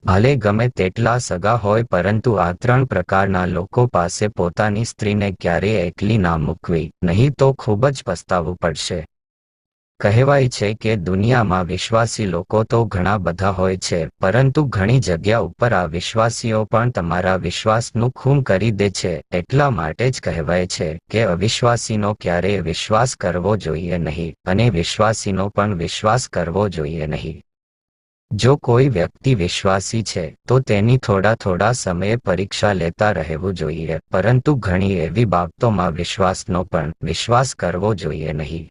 ભલે ગમે તેટલા સગા હોય, પરંતુ આ 3 પ્રકારના લોકો પાસે પોતાની સ્ત્રીને ક્યારેય એકલી ના મૂકવી, નહીં તો ખૂબ જ પસ્તાવું પડશે. કહેવાય છે કે દુનિયામાં વિશ્વાસી લોકો તો ઘણા બધા હોય છે, પરંતુ ઘણી જગ્યા ઉપર આ વિશ્વાસીઓ પણ તમારા વિશ્વાસનું ખૂન કરી દે છે. એટલા માટે જ કહેવાય છે કે અવિશ્વાસીનો ક્યારેય વિશ્વાસ કરવો જોઈએ નહીં, અને વિશ્વાસીનો પણ વિશ્વાસ કરવો જોઈએ નહીં. જો કોઈ વ્યક્તિ વિશ્વાસી છે તો તેની થોડા સમયે પરીક્ષા લેતા રહેવું જોઈએ, પરંતુ ઘણી એવી બાબતોમાં વિશ્વાસનો પણ વિશ્વાસ કરવો જોઈએ નહીં.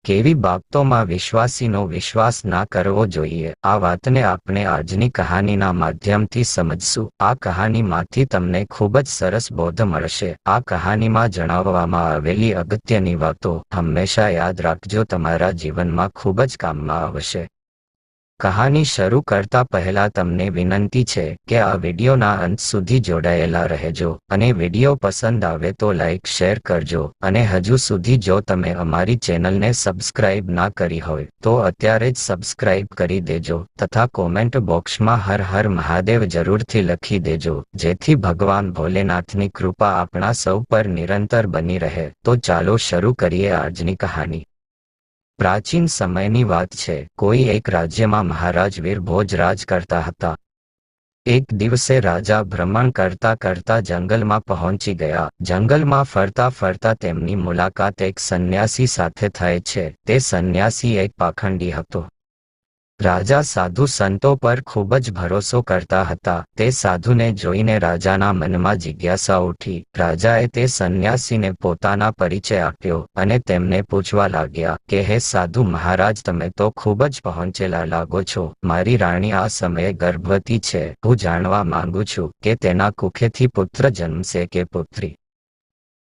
કેવી બાબતોમાં વિશ્વાસીનો વિશ્વાસ ના કરવો જોઈએ, આ વાતને આપણે આજની કહાનીના માધ્યમથી સમજશું. આ કહાનીમાંથી તમને ખૂબ જ સરસ બોધ મળશે. આ કહાનીમાં જણાવવામાં આવેલી અગત્યની વાતો હંમેશા યાદ રાખજો, તમારા જીવનમાં ખૂબ જ કામમાં આવશે. કહાની શરૂ કરતા પહેલા તમને વિનંતી છે કે આ વિડીયોના અંત સુધી જોડાયેલા રહેજો, અને વિડીયો પસંદ આવે તો લાઈક શેર કરજો, અને હજુ સુધી જો તમે અમારી ચેનલને સબસ્ક્રાઇબ ના કરી હોય તો અત્યારે જ સબસ્ક્રાઇબ કરી દેજો, તથા કોમેન્ટ બોક્સમાં હર હર મહાદેવ જરૂરથી લખી દેજો, જેથી ભગવાન ભોલેનાથની કૃપા આપણા સૌ પર નિરંતર બની રહે. તો ચાલો શરૂ કરીએ આજની કહાની. પ્રાચીન સમયની વાત છે. કોઈ એક રાજ્યમાં મહારાજ વીરભોજ રાજ કરતા હતા. એક દિવસે રાજા ભ્રમણ કરતા કરતા જંગલમાં પહોંચી ગયા. જંગલમાં ફરતા ફરતા તેમની મુલાકાત એક સંન્યાસી સાથે થાય છે. તે સંન્યાસી એક પાખંડી હતો. રાજા સાધુ સંતો પર ખૂબ જ ભરોસો કરતા હતા. તે સાધુને જોઈને રાજાના મનમાં જિજ્ઞાસા ઉઠી. રાજાએ તે સંન્યાસીને પોતાના પરિચય આપ્યો અને તેમને પૂછવા લાગ્યા કે હે સાધુ મહારાજ, તમે તો ખૂબ જ પહોંચેલા લાગો છો. મારી રાણી આ સમયે ગર્ભવતી છે. હું જાણવા માંગુ છું કે તેના કુખેથી પુત્ર જન્મશે કે પુત્રી.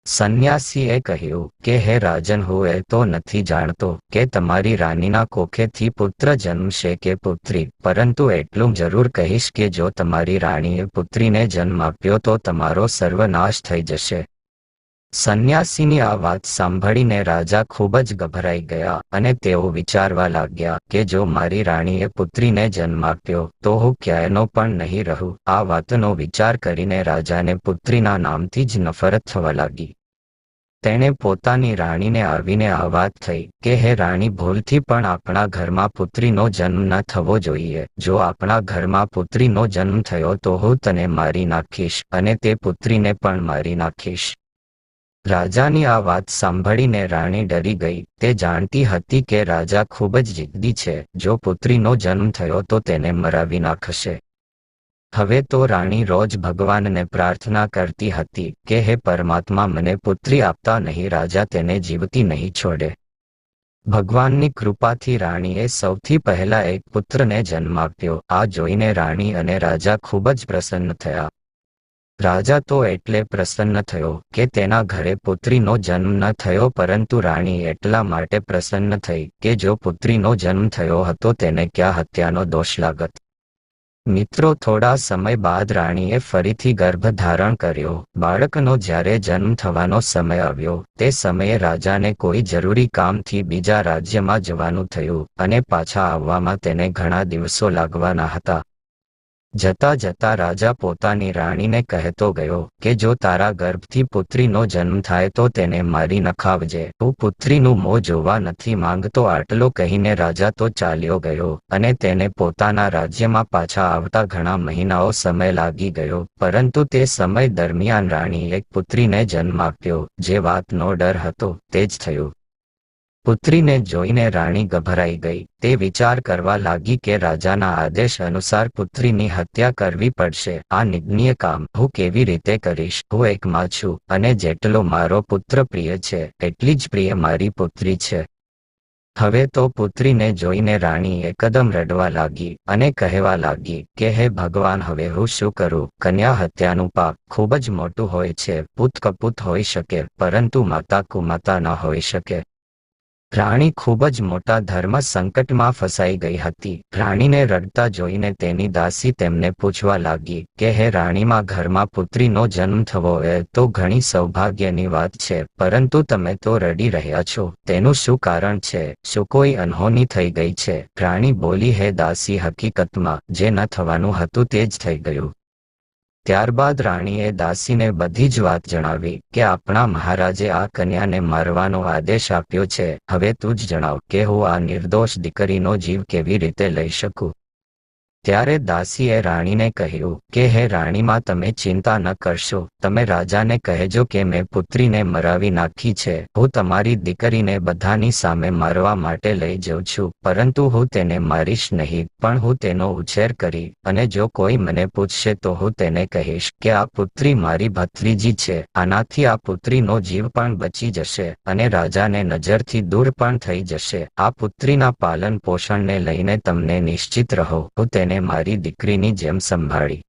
સંન્યાસીએ કહ્યું કે હે રાજન, હું એ તો નથી જાણતો કે તમારી રાનીના કોખેથી પુત્ર જન્મશે કે પુત્રી, પરંતુ એટલું જરૂર કહીશ કે જો તમારી રાણીએ પુત્રીને જન્મ આપ્યો તો તમારો સર્વનાશ થઈ જશે. સંન્યાસીની આ વાત સાંભળીને રાજા ખૂબ જ ગભરાઈ ગયા, અને તેઓ વિચારવા લાગ્યા કે જો મારી રાણીએ પુત્રીને જન્મ આપ્યો તો હું ક્યાંયનો પણ નહીં રહું. આ વાતનો વિચાર કરીને રાજાને પુત્રીના નામથી જ નફરત થવા લાગી. તેણે પોતાની રાણીને આવીને આ વાત થઈ કે હે રાણી, ભૂલથી પણ આપણા ઘરમાં પુત્રીનો જન્મ ન થવો જોઈએ. જો આપણા ઘરમાં પુત્રીનો જન્મ થયો તો હું તને મારી નાખીશ, અને તે પુત્રીને પણ મારી નાખીશ. રાજાની આ વાત સાંભળીને રાણી ડરી ગઈ. તે જાણતી હતી કે રાજા ખૂબ જ જિદ્દી છે. જો પુત્રીનો જન્મ થયો તો તેને મરાવી નાખશે. હવે તો રાણી રોજ ભગવાનને પ્રાર્થના કરતી હતી કે હે પરમાત્મા, મને પુત્રી આપતા નહીં. રાજા તેને જીવતી નહીં છોડે. ભગવાનની કૃપાથી રાણીએ સૌથી પહેલા એક પુત્રને જન્મ આપ્યો. આ જોઈને રાણી અને રાજા ખૂબ જ પ્રસન્ન થયા. રાજા તો એટલે પ્રસન્ન થયો કે તેના ઘરે પુત્રીનો જન્મ ન થયો, પરંતુ રાણી એટલા માટે પ્રસન્ન થઈ કે જો પુત્રીનો જન્મ થયો હતો તેને ક્યાં હત્યાનો દોષ લાગત. મિત્રો, થોડા સમય બાદ રાણીએ ફરીથી ગર્ભ ધારણ કર્યો. બાળકનો જ્યારે જન્મ થવાનો સમય આવ્યો તે સમયે રાજાને કોઈ જરૂરી કામથી બીજા રાજ્યમાં જવાનું થયું, અને પાછા આવવામાં તેને ઘણા દિવસો લાગવાના હતા. જતા જતા રાજા પોતાની રાણીને કહેતો ગયો કે જો તારા ગર્ભથી પુત્રીનો જન્મ થાય તો તેને મારી નખાવજે. હું પુત્રીનું મોં જોવા નથી માંગતો. આટલો કહીને રાજા તો ચાલ્યો ગયો, અને તેને પોતાના રાજ્યમાં પાછા આવતા ઘણા મહિનાઓ સમય લાગી ગયો, પરંતુ તે સમય દરમિયાન રાણી એક પુત્રીને જન્મ આપ્યો. જે વાતનો ડર હતો તે જ થયું. પુત્રીને જોઈને રાણી ગભરાઈ ગઈ. તે વિચાર કરવા લાગી કે રાજાના આદેશ અનુસાર પુત્રીની હત્યા કરવી પડશે. આ નિંદનીય કામ હું કેવી રીતે કરીશ? હું એક માં છું, અને જેટલો મારો પુત્ર પ્રિય છે એટલી જ પ્રિય મારી પુત્રી છે. હવે તો પુત્રીને જોઈને રાણી એકદમ રડવા લાગી અને કહેવા લાગી કે હે ભગવાન, હવે હું શું કરું? કન્યા હત્યાનું પાપ ખૂબ જ મોટું હોય છે. પુત કપૂત હોઈ શકે, પરંતુ માતા કુમાતા ન હોઈ શકે. રાણી ખૂબ જ મોટા ધર્મ સંકટમાં ફસાઈ ગઈ હતી. રાણીને રડતા જોઈને તેની દાસી તેમને પૂછવા લાગી કે હે રાણીમાં, ઘરમાં પુત્રીનો જન્મ થવો એ તો ઘણી સૌભાગ્યની વાત છે, પરંતુ તમે તો રડી રહ્યા છો. તેનું શું કારણ છે? શું કોઈ અનહોની થઈ ગઈ છે? રાણી બોલી, હે દાસી, હકીકતમાં જે ન થવાનું હતું તે જ થઈ ગયું. ત્યારબાદ રાણીએ દાસીને બધી જ વાત જણાવી કે આપણા મહારાજે આ કન્યાને મારવાનો આદેશ આપ્યો છે. હવે તું જ જણાવ કે હું આ નિર્દોષ દીકરીનો જીવ કેવી રીતે લઈ શકું? ત્યારે દાસીએ રાણીને કહ્યું કે હે રાણીમાં, તમે ચિંતા ન કરશો. તમે રાજાને કહેજો કે મેં પુત્રીને મરાવી નાખી છે. હું તમારી દીકરીને બધાની સામે મારવા માટે લઈ જઉં છું, પરંતુ હું તેને મારીશ નહીં, પણ હું તેનો ઉછેર કરી અને જો કોઈ મને પૂછશે તો હું તેને કહીશ કે આ પુત્રી મારી ભત્રીજી છે. આનાથી આ પુત્રીનો જીવ પણ બચી જશે અને રાજાને નજરથી દૂર પણ થઈ જશે. આ પુત્રીના પાલન પોષણને લઈને તમને નિશ્ચિત રહો. હું તેને મારી દીકરીની જેમ સંભાળી.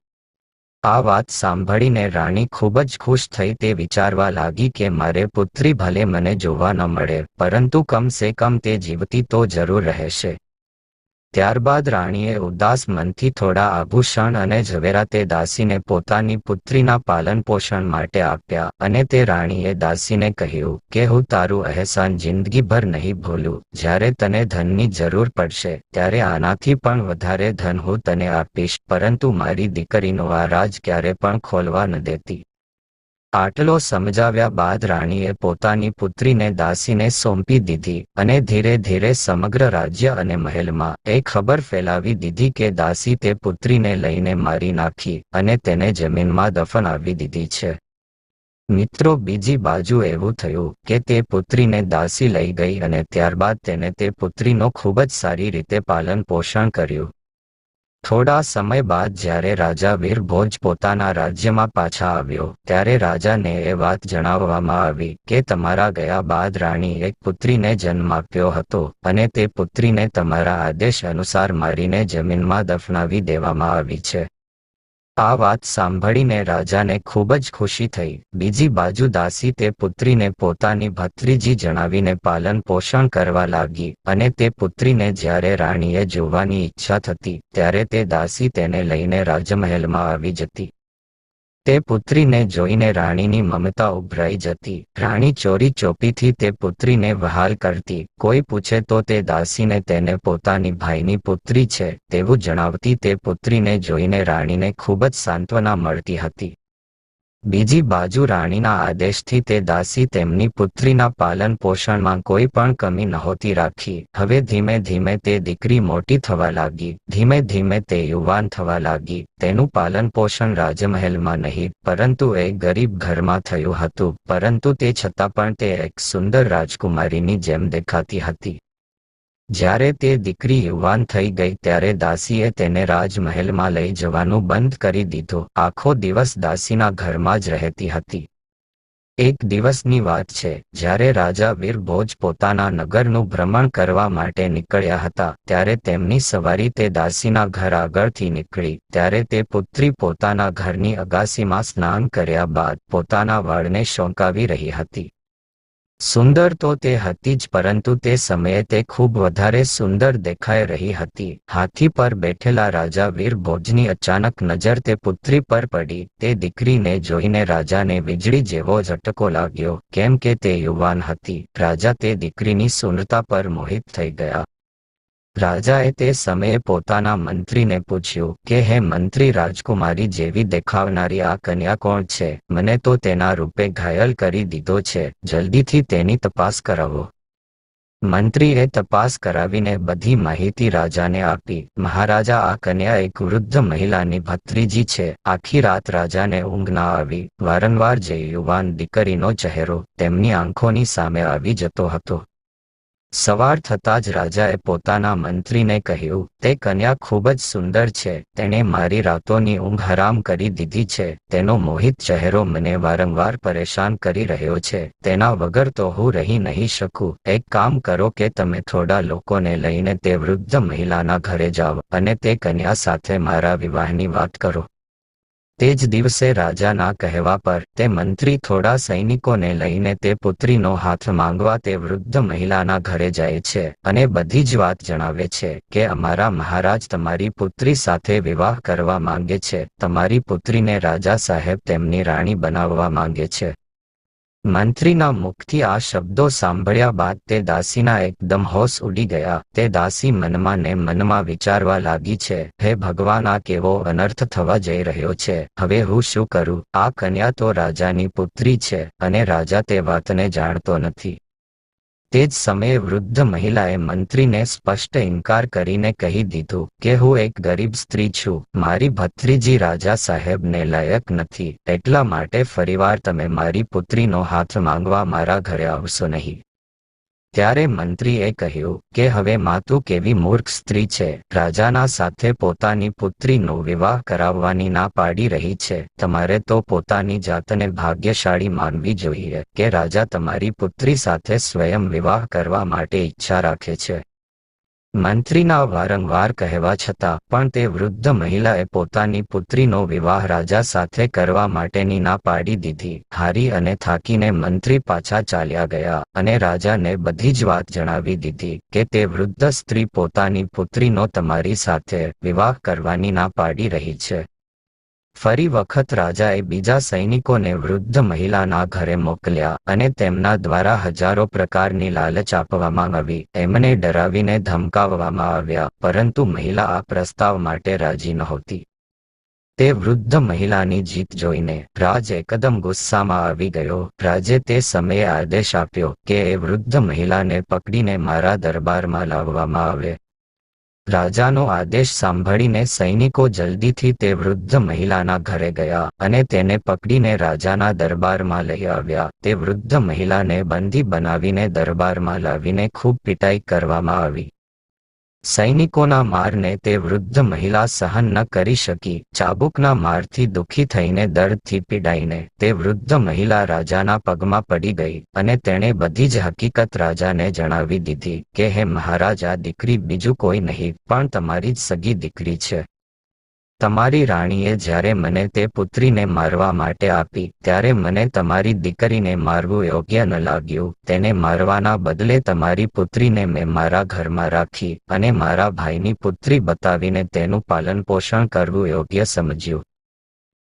આ વાત સાંભળીને રાણી ખૂબ જ ખુશ થઈ. તે વિચારવા લાગી કે મારે પુત્રી ભલે મને જોવા ન મળે, પરંતુ કમસે કમ તે જીવતી તો જરૂર રહેશે. ત્યારબાદ રાણીએ ઉદાસ મનથી થોડા આભૂષણ અને ઝવેરાતે દાસીને પોતાની પુત્રીના પાલન પોષણ માટે આપ્યા અને તે રાણીએ દાસીને કહ્યું કે હું તારું અહેસાન જિંદગીભર નહીં ભૂલું. જ્યારે તને ધનની જરૂર પડશે ત્યારે આનાથી પણ વધારે ધન હું તને આપીશ, પરંતુ મારી દીકરીનો આ રાજ ક્યારે પણ ખોલવા ન દેતી. આટલો સમજાવ્યા બાદ રાણીએ પોતાની પુત્રીને દાસીને સોંપી દીધી અને ધીરે ધીરે સમગ્ર રાજ્ય અને મહેલમાં એ ખબર ફેલાવી દીધી કે દાસી તે પુત્રીને લઈને મારી નાખી અને તેને જમીનમાં દફનાવી દીધી છે. મિત્રો, બીજી બાજુ એવું થયું કે તે પુત્રીને દાસી લઈ ગઈ અને ત્યારબાદ તેને તે પુત્રીનો ખૂબ જ સારી રીતે પાલન પોષણ કર્યું. થોડા સમય બાદ જ્યારે રાજા વીરભોજ પોતાના રાજ્યમાં પાછા આવ્યો ત્યારે રાજાને એ વાત જણાવવામાં આવી કે તમારા ગયા બાદ રાણી એક પુત્રીને જન્મ આપ્યો હતો અને તે પુત્રીને તમારા આદેશ અનુસાર મારીને જમીનમાં દફનાવી દેવામાં આવી છે. આ વાત સાંભળીને રાજાને ખૂબ જ ખુશી થઈ. બીજી બાજુ દાસી તે પુત્રીને પોતાની ભત્રીજી જણાવીને પાલન પોષણ કરવા લાગી અને તે પુત્રીને જ્યારે રાણીએ જોવાની ઈચ્છા થતી ત્યારે તે દાસી તેને લઈને રાજમહેલમાં આવી જતી. તે પુત્રીને જોઈને રાણીની મમતા ઉભરાઈ જતી. રાણી ચોરી ચોપીથી તે પુત્રીને વહાલ કરતી. કોઈ પૂછે તો તે દાસીને તેને પોતાની ભાઈની પુત્રી છે તેવું જણાવતી. તે પુત્રીને જોઈને રાણીને ખૂબ જ સાંત્વના મળતી હતી. બીજી બાજુ રાણીના આદેશથી તે દાસી તેમની પુત્રીના પાલન પોષણમાં કોઈ પણ કમી નહોતી રાખી. હવે ધીમે ધીમે તે દીકરી મોટી થવા લાગી. ધીમે ધીમે તે યુવાન થવા લાગી. તેનું પાલન પોષણ રાજમહેલમાં નહીં પરંતુ એક ગરીબ ઘરમાં થયું હતું, પરંતુ તે છતાં પણ તે એક સુંદર રાજકુમારીની જેમ દેખાતી હતી. જ્યારે તે દીકરી યુવાન થઈ ગઈ ત્યારે દાસીએ તેને રાજમહેલમાં લઈ જવાનું બંધ કરી દીધું. આખો દિવસ દાસીના ઘરમાં જ રહેતી હતી. એક દિવસની વાત છે જ્યારે રાજા વીરભોજ પોતાના નગરનું ભ્રમણ કરવા માટે નીકળ્યા હતા ત્યારે તેમની સવારી તે દાસીના ઘર આગળથી નીકળી. ત્યારે તે પુત્રી પોતાના ઘરની અગાસીમાં સ્નાન કર્યા બાદ પોતાના વાળને શોંકાવી રહી હતી. સુંદર તો તે હતી જ, પરંતુ તે સમયે તે ખૂબ વધારે સુંદર દેખાઈ રહી હતી. હાથી પર બેઠેલા રાજા વીરભોજની અચાનક નજર તે પુત્રી પર પડી. તે દીકરીને જોઈને રાજાને વીજળી જેવો ઝટકો લાગ્યો, કેમ કે તે યુવાન હતી. રાજા તે દીકરીની સુંદરતા પર મોહિત થઈ ગયા. રાજાએ તે સમયે પોતાના મંત્રીને પૂછ્યું કે હે મંત્રી, રાજકુમારી જેવી દેખાવનારી આ કન્યા કોણ છે? મને તો તેના રૂપે ઘાયલ કરી દીધો છે. જલ્દીથી તેની તપાસ કરાવો. મંત્રીએ તપાસ કરાવીને બધી માહિતી રાજાને આપી. મહારાજા, આ કન્યા એક વૃદ્ધ મહિલાની ભત્રીજી છે. આખી રાત રાજાને ઊંઘ ના આવી. વારંવાર જે યુવાન દીકરીનો ચહેરો તેમની આંખોની સામે આવી જતો હતો. સવાર થતાં જ રાજાએ પોતાના મંત્રીને કહ્યું, તે કન્યા ખૂબ જ સુંદર છે. તેણે મારી રાતોની ઊંઘ હરામ કરી દીધી છે. તેનો મોહિત ચહેરો મને વારંવાર પરેશાન કરી રહ્યો છે. તેના વગર તો હું રહી નહીં શકું. એક કામ કરો કે તમે થોડા લોકોને લઈને તે વૃદ્ધ મહિલાના ઘરે જાઓ અને તે કન્યા સાથે મારા વિવાહની વાત કરો. તે જ દિવસે રાજાના કહેવા પર તે મંત્રી થોડા સૈનિકોને લઈને તે પુત્રીનો હાથ માંગવા તે વૃદ્ધ મહિલાના ઘરે જાય છે અને બધી જ વાત જણાવે છે કે અમારા મહારાજ તમારી પુત્રી સાથે વિવાહ કરવા માંગે છે, તમારી પુત્રીને રાજા સાહેબ તેમની રાણી બનાવવા માંગે છે. મંત્રીના મુખથી આ શબ્દો સાંભળ્યા બાદ તે દાસીના એકદમ હોશ ઉડી ગયા. તે દાસી મનમાં ને મનમાં વિચારવા લાગી છે, હે ભગવાન, આ કેવો અનર્થ થવા જઈ રહ્યો છે. હવે હું શું કરું? આ કન્યા તો રાજાની પુત્રી છે અને રાજા તે વાતને જાણતો નથી. તે જ સમયે વૃદ્ધ મહિલાએ મંત્રીને સ્પષ્ટ ઇનકાર કરીને કહી દીધું કે હું એક ગરીબ સ્ત્રી છું, મારી ભત્રીજી રાજા સાહેબને લાયક નથી, એટલા માટે ફરીવાર તમે મારી પુત્રીનો હાથ માંગવા મારા ઘરે આવશો નહીં. ત્યારે મંત્રીએ કહ્યું કે હવે માતું કેવી મૂર્ખ સ્ત્રી છે, રાજાના સાથે પોતાની પુત્રીનો વિવાહ કરાવવાની ના પાડી રહી છે. તમારે તો પોતાની જાતને ભાગ્યશાળી માનવી જોઈએ કે રાજા તમારી પુત્રી સાથે સ્વયં વિવાહ કરવા માટે ઈચ્છા રાખે છે. મંત્રીના વારંવાર કહેવા છતાં પણ તે વૃદ્ધ મહિલાએ પોતાની પુત્રીનો વિવાહ રાજા સાથે કરવા માટેની ના પાડી દીધી. હારી અને થાકીને મંત્રી પાછા ચાલ્યા ગયા અને રાજાને બધી જ વાત જણાવી દીધી કે તે વૃદ્ધ સ્ત્રી પોતાની પુત્રીનો તમારી સાથે વિવાહ કરવાની ના પાડી રહી છે. ફરી વખત રાજાએ બીજા સૈનિકોને વૃદ્ધ મહિલાના ઘરે મોકલ્યા અને તેમના દ્વારા હજારો પ્રકારની લાલચ આપવામાં આવી. એમને ડરાવીને ધમકાવવામાં આવ્યા, પરંતુ મહિલા આ પ્રસ્તાવ માટે રાજી નહોતી. તે વૃદ્ધ મહિલાની જીત જોઈને રાજ એકદમ ગુસ્સામાં આવી ગયો. રાજે તે સમયે આદેશ આપ્યો કે એ વૃદ્ધ મહિલાને પકડીને મારા દરબારમાં લાવવામાં આવે. રાજાનો આદેશ સાંભળીને સૈનિકો જલ્દીથી તે વૃદ્ધ મહિલાના ઘરે ગયા અને તેને પકડીને રાજાના દરબારમાં લઈ આવ્યા. તે વૃદ્ધ મહિલાને બંદી બનાવીને દરબારમાં લાવીને ખૂબ પીટાઈ કરવામાં આવી. સૈનિકોના મારને તે વૃદ્ધ મહિલા સહન ન કરી શકી. ચાબુકના મારથી દુઃખી થઈને દર્દથી પીડાઈને તે વૃદ્ધ મહિલા રાજાના પગમાં પડી ગઈ અને તેણે બધી જ હકીકત રાજાને જણાવી દીધી કે હે મહારાજ, આ દીકરી બીજું કોઈ નહીં પણ તમારી જ સગી દીકરી છે. તમારી રાણીએ જ્યારે મને તે પુત્રીને મારવા માટે આપી ત્યારે મને તમારી દીકરીને મારવું યોગ્ય ન લાગ્યું. તેને મારવાના બદલે તમારી પુત્રીને મેં મારા ઘરમાં રાખી અને મારા ભાઈની પુત્રી બતાવીને તેનું પાલન પોષણ કરવું યોગ્ય સમજ્યું.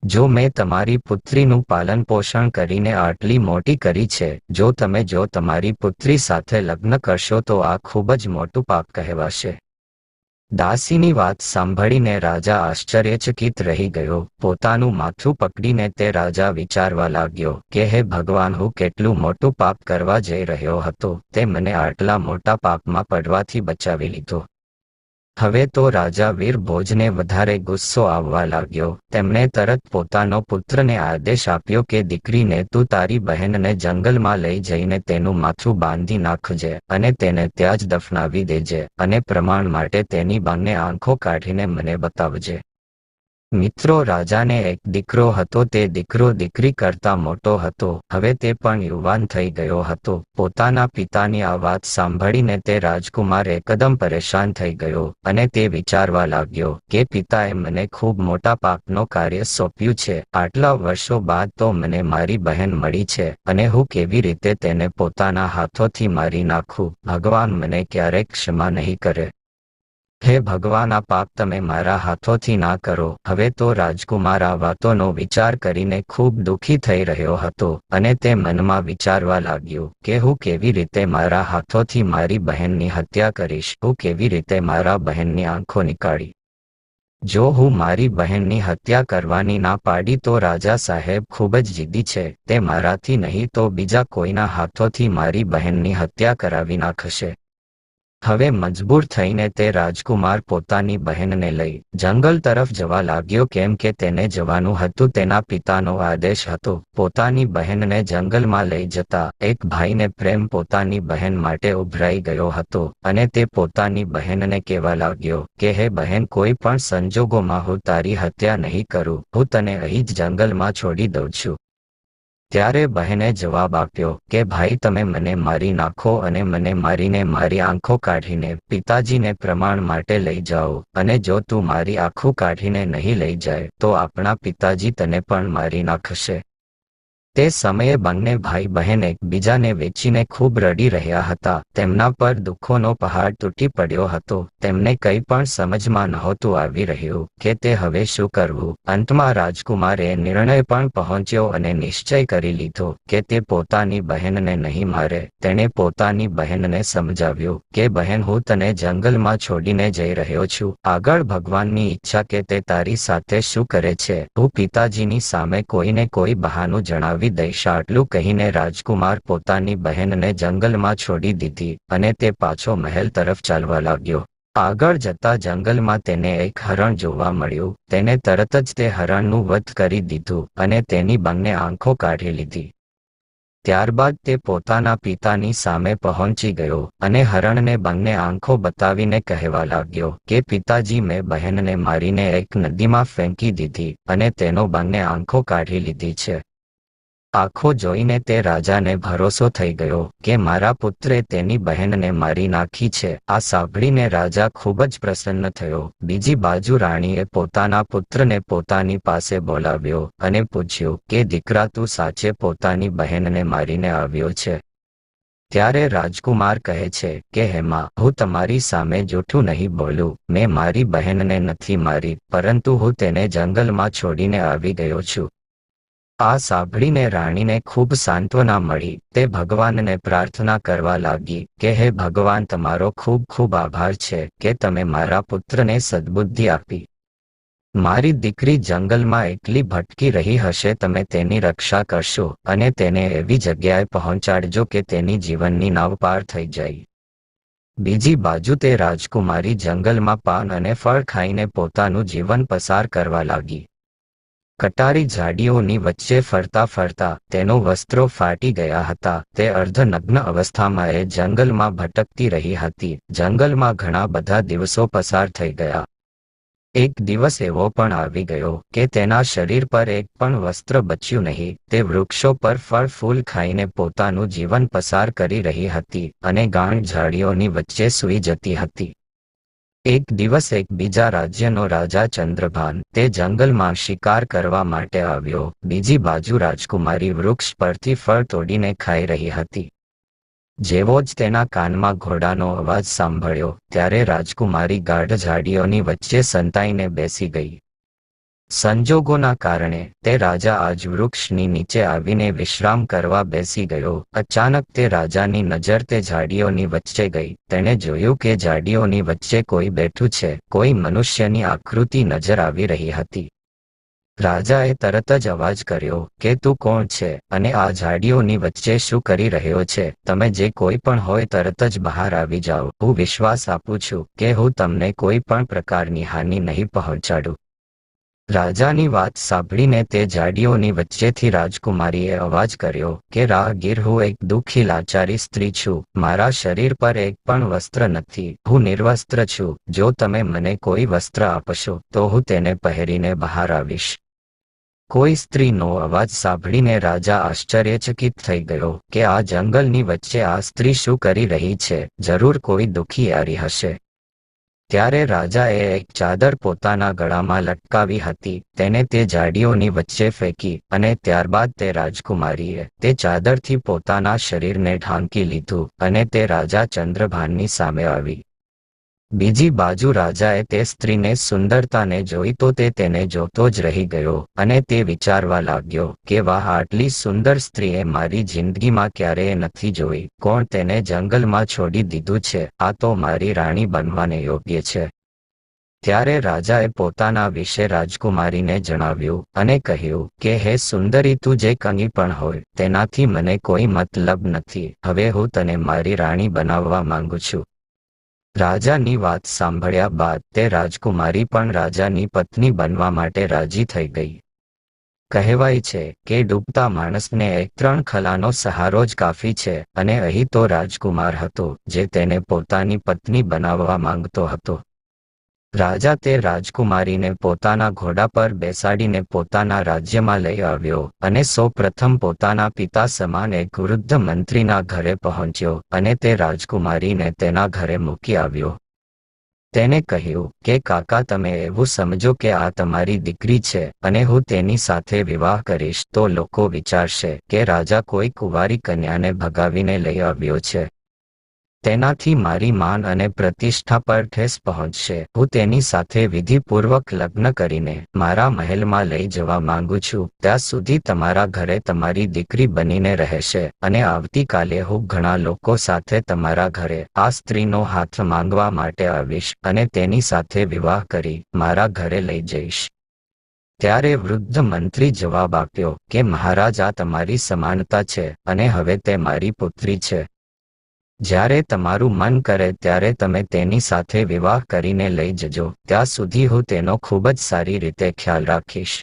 જો મેં તમારી પુત્રીનું પાલન પોષણ કરીને આટલી મોટી કરી છે, જો તમે તમારી પુત્રી સાથે લગ્ન કરશો તો આ ખૂબ જ મોટું પાપ કહેવાશે. દાસીની વાત સાંભળીને રાજા આશ્ચર્યચકિત રહી ગયો. પોતાનું માથું પકડીને તે રાજા વિચારવા લાગ્યો કે હે ભગવાન, હું કેટલું મોટું પાપ કરવા જઈ રહ્યો હતો. તે મને આટલા મોટા પાપમાં પડવાથી બચાવી લીધો. હવે તો રાજા વીરભોજને વધારે ગુસ્સો આવવા લાગ્યો. તેમણે તરત પોતાનો પુત્રને આદેશ આપ્યો કે દીકરીને તું તારી બહેનને જંગલમાં લઈ જઈને તેનું માથું બાંધી નાખજે અને તેને ત્યાં જ દફનાવી દેજે અને પ્રમાણ માટે તેની બંને આંખો કાઢીને મને બતાવજે. મિત્રો, રાજાને એક દીકરો હતો. તે દીકરો દીકરી કરતા મોટો હતો. હવે તે પણ યુવાન થઈ ગયો હતો. પોતાના પિતાની આ વાત સાંભળીને તે રાજકુમાર એકદમ પરેશાન થઈ ગયો અને તે વિચારવા લાગ્યો કે પિતાએ મને ખૂબ મોટા પાપનો કાર્ય સોંપ્યું છે. આટલા વર્ષો બાદ તો મને મારી બહેન મળી છે અને હું કેવી રીતે તેને પોતાના હાથોથી મારી નાખું? ભગવાન મને ક્યારેક ક્ષમા નહીં કરે. હે ભગવાન, આ પાપ તમે મારા હાથોથી ના કરો. હવે તો રાજકુમાર આ વાતોનો વિચાર કરીને ખૂબ દુઃખી થઈ રહ્યો હતો અને તે મનમાં વિચારવા લાગ્યો કે હું કેવી રીતે મારા હાથોથી મારી બહેનની હત્યા કરીશ. હું કેવી રીતે મારા બહેનની આંખો નીકાળી. જો હું મારી બહેનની હત્યા કરવાની ના પાડી તો રાજા સાહેબ ખૂબ જ જિદ્દી છે. તે મારાથી નહીં તો બીજા કોઈના હાથોથી મારી બહેનની હત્યા કરાવી નાખશે. હવે મજબૂર થઈને તે રાજકુમાર પોતાની બહેનને લઈ જંગલ તરફ જવા લાગ્યો, કેમ કે તેને જવાનું હતું. તેના પિતાનો આદેશ હતો. પોતાની બહેનને જંગલમાં લઈ જતા એક ભાઈને પ્રેમ પોતાની બહેન માટે ઉભરાઈ ગયો હતો અને તે પોતાની બહેનને કહેવા લાગ્યો કે હે બહેન, કોઈ પણ સંજોગોમાં હું તારી હત્યા નહીં કરું. હું તને અહીં જ જંગલમાં છોડી દઉં છું. ત્યારે બહેને જવાબ આપ્યો કે ભાઈ તમે મને મારી નાખો અને મને મારીને મારી આંખો કાઢીને પિતાજીને પ્રમાણ માટે લઈ જાઓ, અને જો તું મારી આંખો કાઢીને નહીં લઈ જાય તો આપણા પિતાજી તને પણ મારી નાખશે. તે સમયે બંને ભાઈ બહેન એકબીજાને વેચીને ખૂબ રડી રહ્યા હતા. તેમના પર દુઃખોનો પહાડ તૂટી પડ્યો હતો. તેમને કંઈ પણ સમજમાં નહોતું આવી રહ્યું કે તે હવે શું કરવું. અંતમાં રાજકુમારે નિર્ણય પણ પહોંચ્યો અને નિશ્ચય કરી લીધો કે તે પોતાની બહેનને નહીં મારે. તેણે પોતાની બહેનને સમજાવ્યું કે બહેન, હું તને જંગલમાં છોડીને જઈ રહ્યો છું. આગળ ભગવાનની ઈચ્છા કે તે તારી સાથે શું કરે છે. હું પિતાજીની સામે કોઈને કોઈ બહાનું જણાવી દઈશ. આટલું કહીને રાજકુમાર પોતાની બહેનને જંગલમાં છોડી દીધી અને તે પાછો મહેલ તરફ ચાલવા લાગ્યો. આગળ જતા જંગલમાં તેને એક હરણ જોવા મળ્યું. તેને તરત જ તે હરણનું વધ કરી દીધું અને તેની બંને આંખો કાઢી લીધી. ત્યારબાદ તે પોતાના પિતાની સામે પહોંચી ગયો અને હરણને બંને આંખો બતાવીને કહેવા લાગ્યો કે પિતાજી, મેં બહેનને મારીને એક નદીમાં ફેંકી દીધી અને તેનો બંને આંખો કાઢી લીધી છે. આંખો જોઈને તે રાજાને ભરોસો થઈ ગયો કે મારા પુત્રે તેની બહેનને મારી નાખી છે. આ સાંભળીને રાજા ખૂબ જ પ્રસન્ન થયો. બીજી બાજુ રાણીએ પોતાના પુત્રને પોતાની પાસે બોલાવ્યો અને પૂછ્યું કે દીકરા, તું સાચે પોતાની બહેનને મારીને આવ્યો છે? ત્યારે રાજકુમાર કહે છે કે હેમા, હું તમારી સામે જૂઠું નહીં બોલું. મેં મારી બહેનને નથી મારી, પરંતુ હું તેને જંગલમાં છોડીને આવી ગયો છું. આ સાંભળીને રાણીને ખૂબ સાંત્વના મળી. તે ભગવાનને પ્રાર્થના કરવા લાગી કે હે ભગવાન, તમારો ખૂબ ખૂબ આભાર છે કે તમે મારા પુત્રને સદ્બુદ્ધિ આપી. મારી દીકરી જંગલમાં એકલી ભટકી રહી હશે, તમે તેની રક્ષા કરશો અને તેને એવી જગ્યાએ પહોંચાડજો કે તેની જીવનની નાવ પાર થઈ જાય. બીજી બાજુ તે રાજકુમારી જંગલમાં પાન અને ફળ ખાઈને પોતાનું જીવન પસાર કરવા લાગી. કટારી ઝાડીઓની વચ્ચે ફરતા ફરતા તેનો વસ્ત્રો ફાટી ગયા હતા. તે અર્ધનગ્ન અવસ્થામાં એ જંગલમાં ભટકતી રહી હતી. જંગલમાં ઘણા બધા દિવસો પસાર થઈ ગયા. એક દિવસ એવો પણ આવી ગયો કે તેના શરીર પર એક પણ વસ્ત્ર બચ્યું નહીં. તે વૃક્ષો પર ફળ ફૂલ ખાઈને પોતાનું જીવન પસાર કરી રહી હતી અને ગાઢ ઝાડીઓની વચ્ચે સૂઈ જતી હતી. એક દિવસ એક બીજા રાજ્યનો રાજા ચંદ્રભાન તે જંગલમાં શિકાર કરવા માટે આવ્યો. બીજી બાજુ રાજકુમારી વૃક્ષ પરથી ફળ તોડીને ખાઈ રહી હતી. જેવો જ તેના કાનમાં ઘોડાનો અવાજ સાંભળ્યો ત્યારે રાજકુમારી ગાઢ ઝાડીઓની વચ્ચે સંતાઈને બેસી ગઈ. સંજોગોના કારણે તે રાજા આજ વૃક્ષની નીચે આવીને વિશ્રામ કરવા બેસી ગયો. અચાનક તે રાજાની નજર તે ઝાડીઓની વચ્ચે ગઈ. તેણે જોયું કે ઝાડીઓની વચ્ચે કોઈ બેઠું છે. કોઈ મનુષ્યની આકૃતિ નજર આવી રહી હતી. રાજાએ તરત જ અવાજ કર્યો કે તું કોણ છે અને આ ઝાડીઓની વચ્ચે શું કરી રહ્યો છે? તમે જે કોઈ પણ હોય તરત જ બહાર આવી જાઓ. હું વિશ્વાસ આપું છું કે હું તમને કોઈ પણ પ્રકારની હાનિ નહીં પહોંચાડું. રાજાની વાત સાંભળીને તે ઝાડીઓની વચ્ચેથી રાજકુમારીએ અવાજ કર્યો કે રાહગીર, હું એક દુઃખી લાચારી સ્ત્રી છું. મારા શરીર પર એક પણ વસ્ત્ર નથી. હું નિર્વસ્ત્ર છું. જો તમે મને કોઈ વસ્ત્ર આપશો તો હું તેને પહેરીને બહાર આવીશ. કોઈ સ્ત્રીનો અવાજ સાંભળીને રાજા આશ્ચર્યચકિત થઈ ગયો કે આ જંગલની વચ્ચે આ સ્ત્રી શું કરી રહી છે? જરૂર કોઈ દુખિયારી હશે. ત્યારે રાજાએ એક ચાદર પોતાના ગળામાં લટકાવી હતી. તેને તે ઝાડીઓની વચ્ચે ફેંકી અને ત્યારબાદ તે રાજકુમારીએ તે ચાદરથી પોતાના શરીરને ઢાંકી લીધું અને તે રાજા ચંદ્રભાનની સામે આવી. બીજી બાજુ રાજાએ તે સ્ત્રીને સુંદરતાને જોઈ તો તે તેને જોતો જ રહી ગયો અને તે વિચારવા લાગ્યો કે વાહ, આટલી સુંદર સ્ત્રીએ મારી જિંદગીમાં ક્યારેય નથી જોઈ. કોણ તેને જંગલમાં છોડી દીધું છે? આ તો મારી રાણી બનવાને યોગ્ય છે. ત્યારે રાજાએ પોતાના વિશે રાજકુમારીને જણાવ્યું અને કહ્યું કે હે સુંદરી, તું જે કંઈ પણ હોય તેનાથી મને કોઈ મતલબ નથી. હવે હું તને મારી રાણી બનાવવા માંગુ છું. રાજાની વાત સાંભળ્યા બાદ તે રાજકુમારી પણ રાજાની પત્ની બનવા માટે રાજી થઈ ગઈ. કહેવાય છે કે ડૂબતા માણસને એક 3 ખલાનો સહારો જ કાફી છે અને અહીં તો રાજકુમાર હતો જે તેને પોતાની પત્ની બનાવવા માંગતો હતો. રાજા તે રાજકુમારીને પોતાના ઘોડા પર બેસાડીને પોતાના રાજ્યમાં લઈ આવ્યો અને સૌપ્રથમ પોતાના પિતા સમાન એક વૃદ્ધ મંત્રીના ઘરે પહોંચ્યો અને તે રાજકુમારીને તેના ઘરે મૂકી આવ્યો. તેને કહ્યું કે કાકા, તમે એવું સમજો કે આ તમારી દીકરી છે અને હું તેની સાથે વિવાહ કરીશ તો લોકો વિચારશે કે રાજા કોઈ કુંવારી કન્યાને ભગાવીને લઈ આવ્યો છે. તેનાથી મારી માન અને પ્રતિષ્ઠા પર ઠેસ પહોંચશે. હું તેની સાથે વિધિપૂર્વક લગ્ન કરીને મારા મહેલમાં લઈ જવા માંગુ છું. ત્યાં સુધી તમારા ઘરે તમારી દીકરી બનીને રહેશે અને આવતીકાલે હું ઘણા લોકો સાથે તમારા ઘરે આ સ્ત્રીનો હાથ માંગવા માટે આવીશ અને તેની સાથે વિવાહ કરી મારા ઘરે લઈ જઈશ. ત્યારે વૃદ્ધ મંત્રી જવાબ આપ્યો કે મહારાજ, આ તમારી સમાનતા છે અને હવે તે મારી પુત્રી છે. જ્યારે તમારું મન કરે ત્યારે તમે તેની સાથે વિવાહ કરીને લઈ જજો. ત્યાં સુધી હું તેનો ખૂબ જ સારી રીતે ખ્યાલ રાખીશ.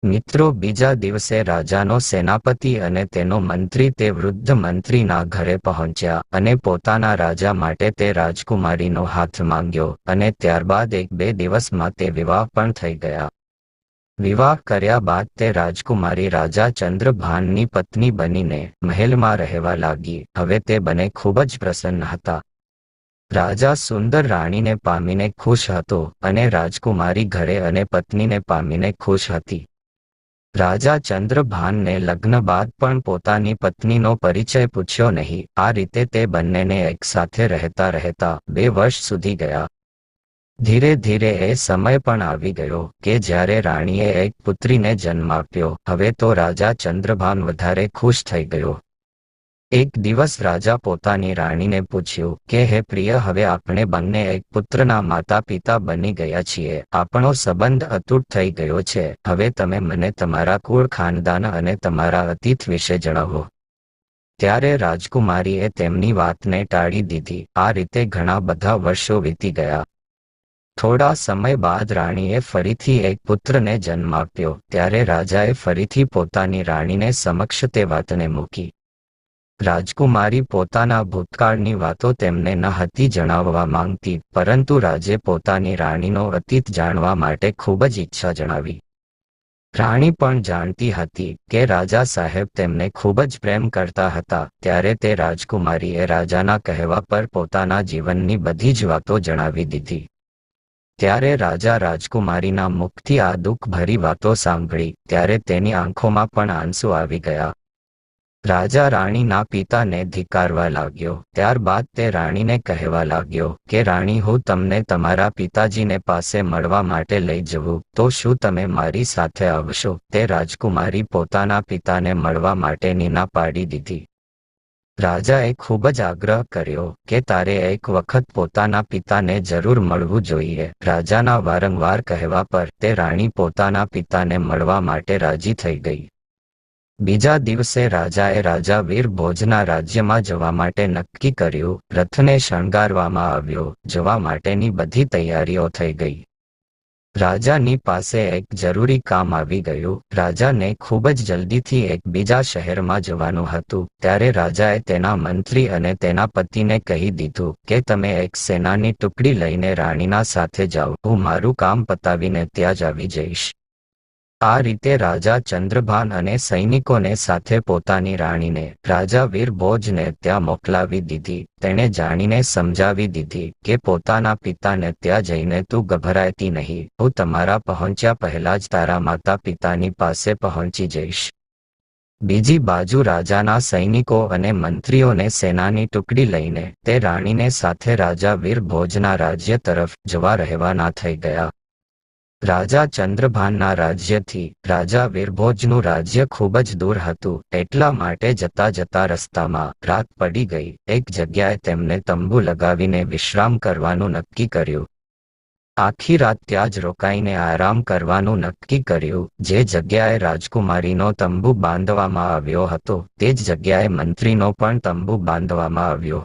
મિત્રો, બીજા દિવસે રાજાનો સેનાપતિ અને તેનો મંત્રી તે વૃદ્ધ મંત્રીના ઘરે પહોંચ્યા અને પોતાના રાજા માટે તે રાજકુમારીનો હાથ માંગ્યો અને ત્યારબાદ 1-2 દિવસમાં તે વિવાહ પણ થઈ ગયા. વિવાહ કર્યા બાદ તે રાજકુમારી રાજા ચંદ્રભાનની પત્ની બનીને મહેલમાં રહેવા લાગી. હવે તે બંને ખૂબ જ પ્રસન્ન હતા. રાજા સુંદર રાણીને પામીને ખુશ હતો અને રાજકુમારી ઘરે અને પત્નીને પામીને ખુશ હતી. રાજા ચંદ્રભાનને લગ્ન બાદ પણ પોતાની પત્નીનો પરિચય પૂછ્યો નહીં. આ રીતે તે બંનેને એક સાથે રહેતા રહેતા 2 વર્ષ સુધી ગયા. ધીરે ધીરે એ સમય પણ આવી ગયો કે જ્યારે રાણીએ એક પુત્રીને જન્મ આપ્યો. હવે તો રાજા ચંદ્રભાન વધારે ખુશ થઈ ગયો. એક દિવસ રાજા પોતાની રાણીને પૂછ્યું કે હે પ્રિય, હવે આપણે બંને એક પુત્રના માતા પિતા બની ગયા છીએ. આપણો સંબંધ અતૂટ થઈ ગયો છે. હવે તમે મને તમારા કુળ, ખાનદાન અને તમારા અતીત વિશે જણાવો. ત્યારે રાજકુમારીએ તેમની વાતને ટાળી દીધી. આ રીતે ઘણા બધા વર્ષો વીતી ગયા. થોડા સમય બાદ રાણીએ ફરીથી એક પુત્રને જન્મ આપ્યો. ત્યારે રાજાએ ફરીથી પોતાની રાણીને સમક્ષ તે વાતને મૂકી. રાજકુમારી પોતાના ભૂતકાળની વાતો તેમને ન હતી જણાવવા માંગતી, પરંતુ રાજે પોતાની રાણીનો અતીત જાણવા માટે ખૂબ જ ઈચ્છા જણાવી. રાણી પણ જાણતી હતી કે રાજા સાહેબ તેમને ખૂબ જ પ્રેમ કરતા હતા. ત્યારે તે રાજકુમારીએ રાજાના કહેવા પર પોતાના જીવનની બધી જ વાતો જણાવી દીધી. ત્યારે રાજા રાજકુમારીના મુખથી આ દુઃખભરી વાતો સાંભળી ત્યારે તેની આંખોમાં પણ આંસુ આવી ગયા. રાજા રાણીના પિતાને ધિક્કારવા લાગ્યો. ત્યારબાદ તે રાણીને કહેવા લાગ્યો કે રાણી, હું તમને તમારા પિતાજીને પાસે મળવા માટે લઈ જવું તો શું તમે મારી સાથે આવશો? તે રાજકુમારી પોતાના પિતાને મળવા માટેની ના પાડી દીધી. રાજાએ ખૂબ જ આગ્રહ કર્યો કે તારે એક વખત પોતાના પિતાને જરૂર મળવું જોઈએ. રાજાના વારંવાર કહેવા પર તે રાણી પોતાના પિતાને મળવા માટે રાજી થઈ ગઈ. બીજા દિવસે રાજાએ રાજા વીરભોજના રાજ્યમાં જવા માટે નક્કી કર્યું. રથને શણગારવામાં આવ્યો. જવા માટેની બધી તૈયારીઓ થઈ ગઈ. રાજાની પાસે એક જરૂરી કામ આવી ગયું. રાજાને ખૂબ જ જલ્દીથી એક બીજા શહેરમાં જવાનું હતું. ત્યારે રાજાએ તેના મંત્રી અને તેના પતિને કહી દીધું કે તમે એક સેનાની ટુકડી લઈને રાણીના સાથે જાઓ. હું મારું કામ પતાવીને ત્યાં જ આવી જઈશ. આ રીતે રાજા ચંદ્રભાન અને સૈનિકોને સાથે પોતાની રાણીને રાજા વીરભોજને ત્યાં મોકલાવી દીધી. તેણે જાણીને સમજાવી દીધી કે પોતાના પિતાને ત્યાં જઈને તું ગભરાતી નહીં. હું તમારા પહોંચ્યા પહેલા જ તારા માતા પિતાની પાસે પહોંચી જઈશ. બીજી બાજુ રાજાના સૈનિકો અને મંત્રીઓને સેનાની ટુકડી લઈને તે રાણીને સાથે રાજા વીરભોજના રાજ્ય તરફ જવા રહેવાના થઈ ગયા. રાજા ચંદ્રભાનના રાજ્યથી રાજા વીરભોજનું રાજ્ય ખૂબ જ દૂર હતું. એટલા માટે જતા જતા રસ્તામાં રાત પડી ગઈ. એક જગ્યાએ તેમને તંબુ લગાવીને વિશ્રામ કરવાનું નક્કી કર્યું. આખી રાત ત્યાં જ રોકાઈને આરામ કરવાનું નક્કી કર્યું. જે જગ્યાએ રાજકુમારીનો તંબુ બાંધવામાં આવ્યો હતો તે જ જગ્યાએ મંત્રીનો પણ તંબુ બાંધવામાં આવ્યો.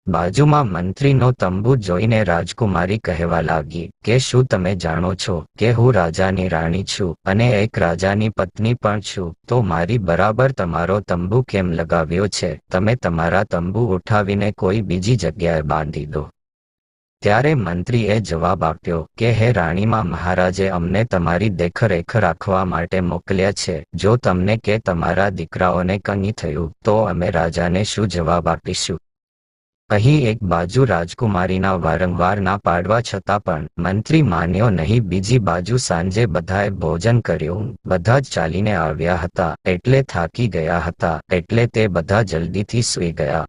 બાજુમાં મંત્રીનો તંબુ જોઈને રાજકુમારી કહેવા લાગી કે શું તમે જાણો છો કે હું રાજાની રાણી છું અને એક રાજાની પત્ની પણ છું, તો મારી બરાબર તમારો તંબુ કેમ લગાવ્યો છે? તમે તમારા તંબુ ઉઠાવીને કોઈ બીજી જગ્યાએ બાંધી દો. ત્યારે મંત્રીએ જવાબ આપ્યો કે હે રાણીમાં, મહારાજે અમને તમારી દેખરેખ રાખવા માટે મોકલ્યા છે. જો તમને કે તમારા દીકરાઓને કંઈ થયું તો અમે રાજાને શું જવાબ આપીશું? અહીં એક બાજુ રાજકુમારીના વારંવાર ના પાડવા છતાં પણ મંત્રી માન્યો નહીં. બીજી બાજુ સાંજે બધાએ ભોજન કર્યું. બધા જ ચાલીને આવ્યા હતા એટલે થાકી ગયા હતા, એટલે તે બધા જલ્દીથી સૂઈ ગયા.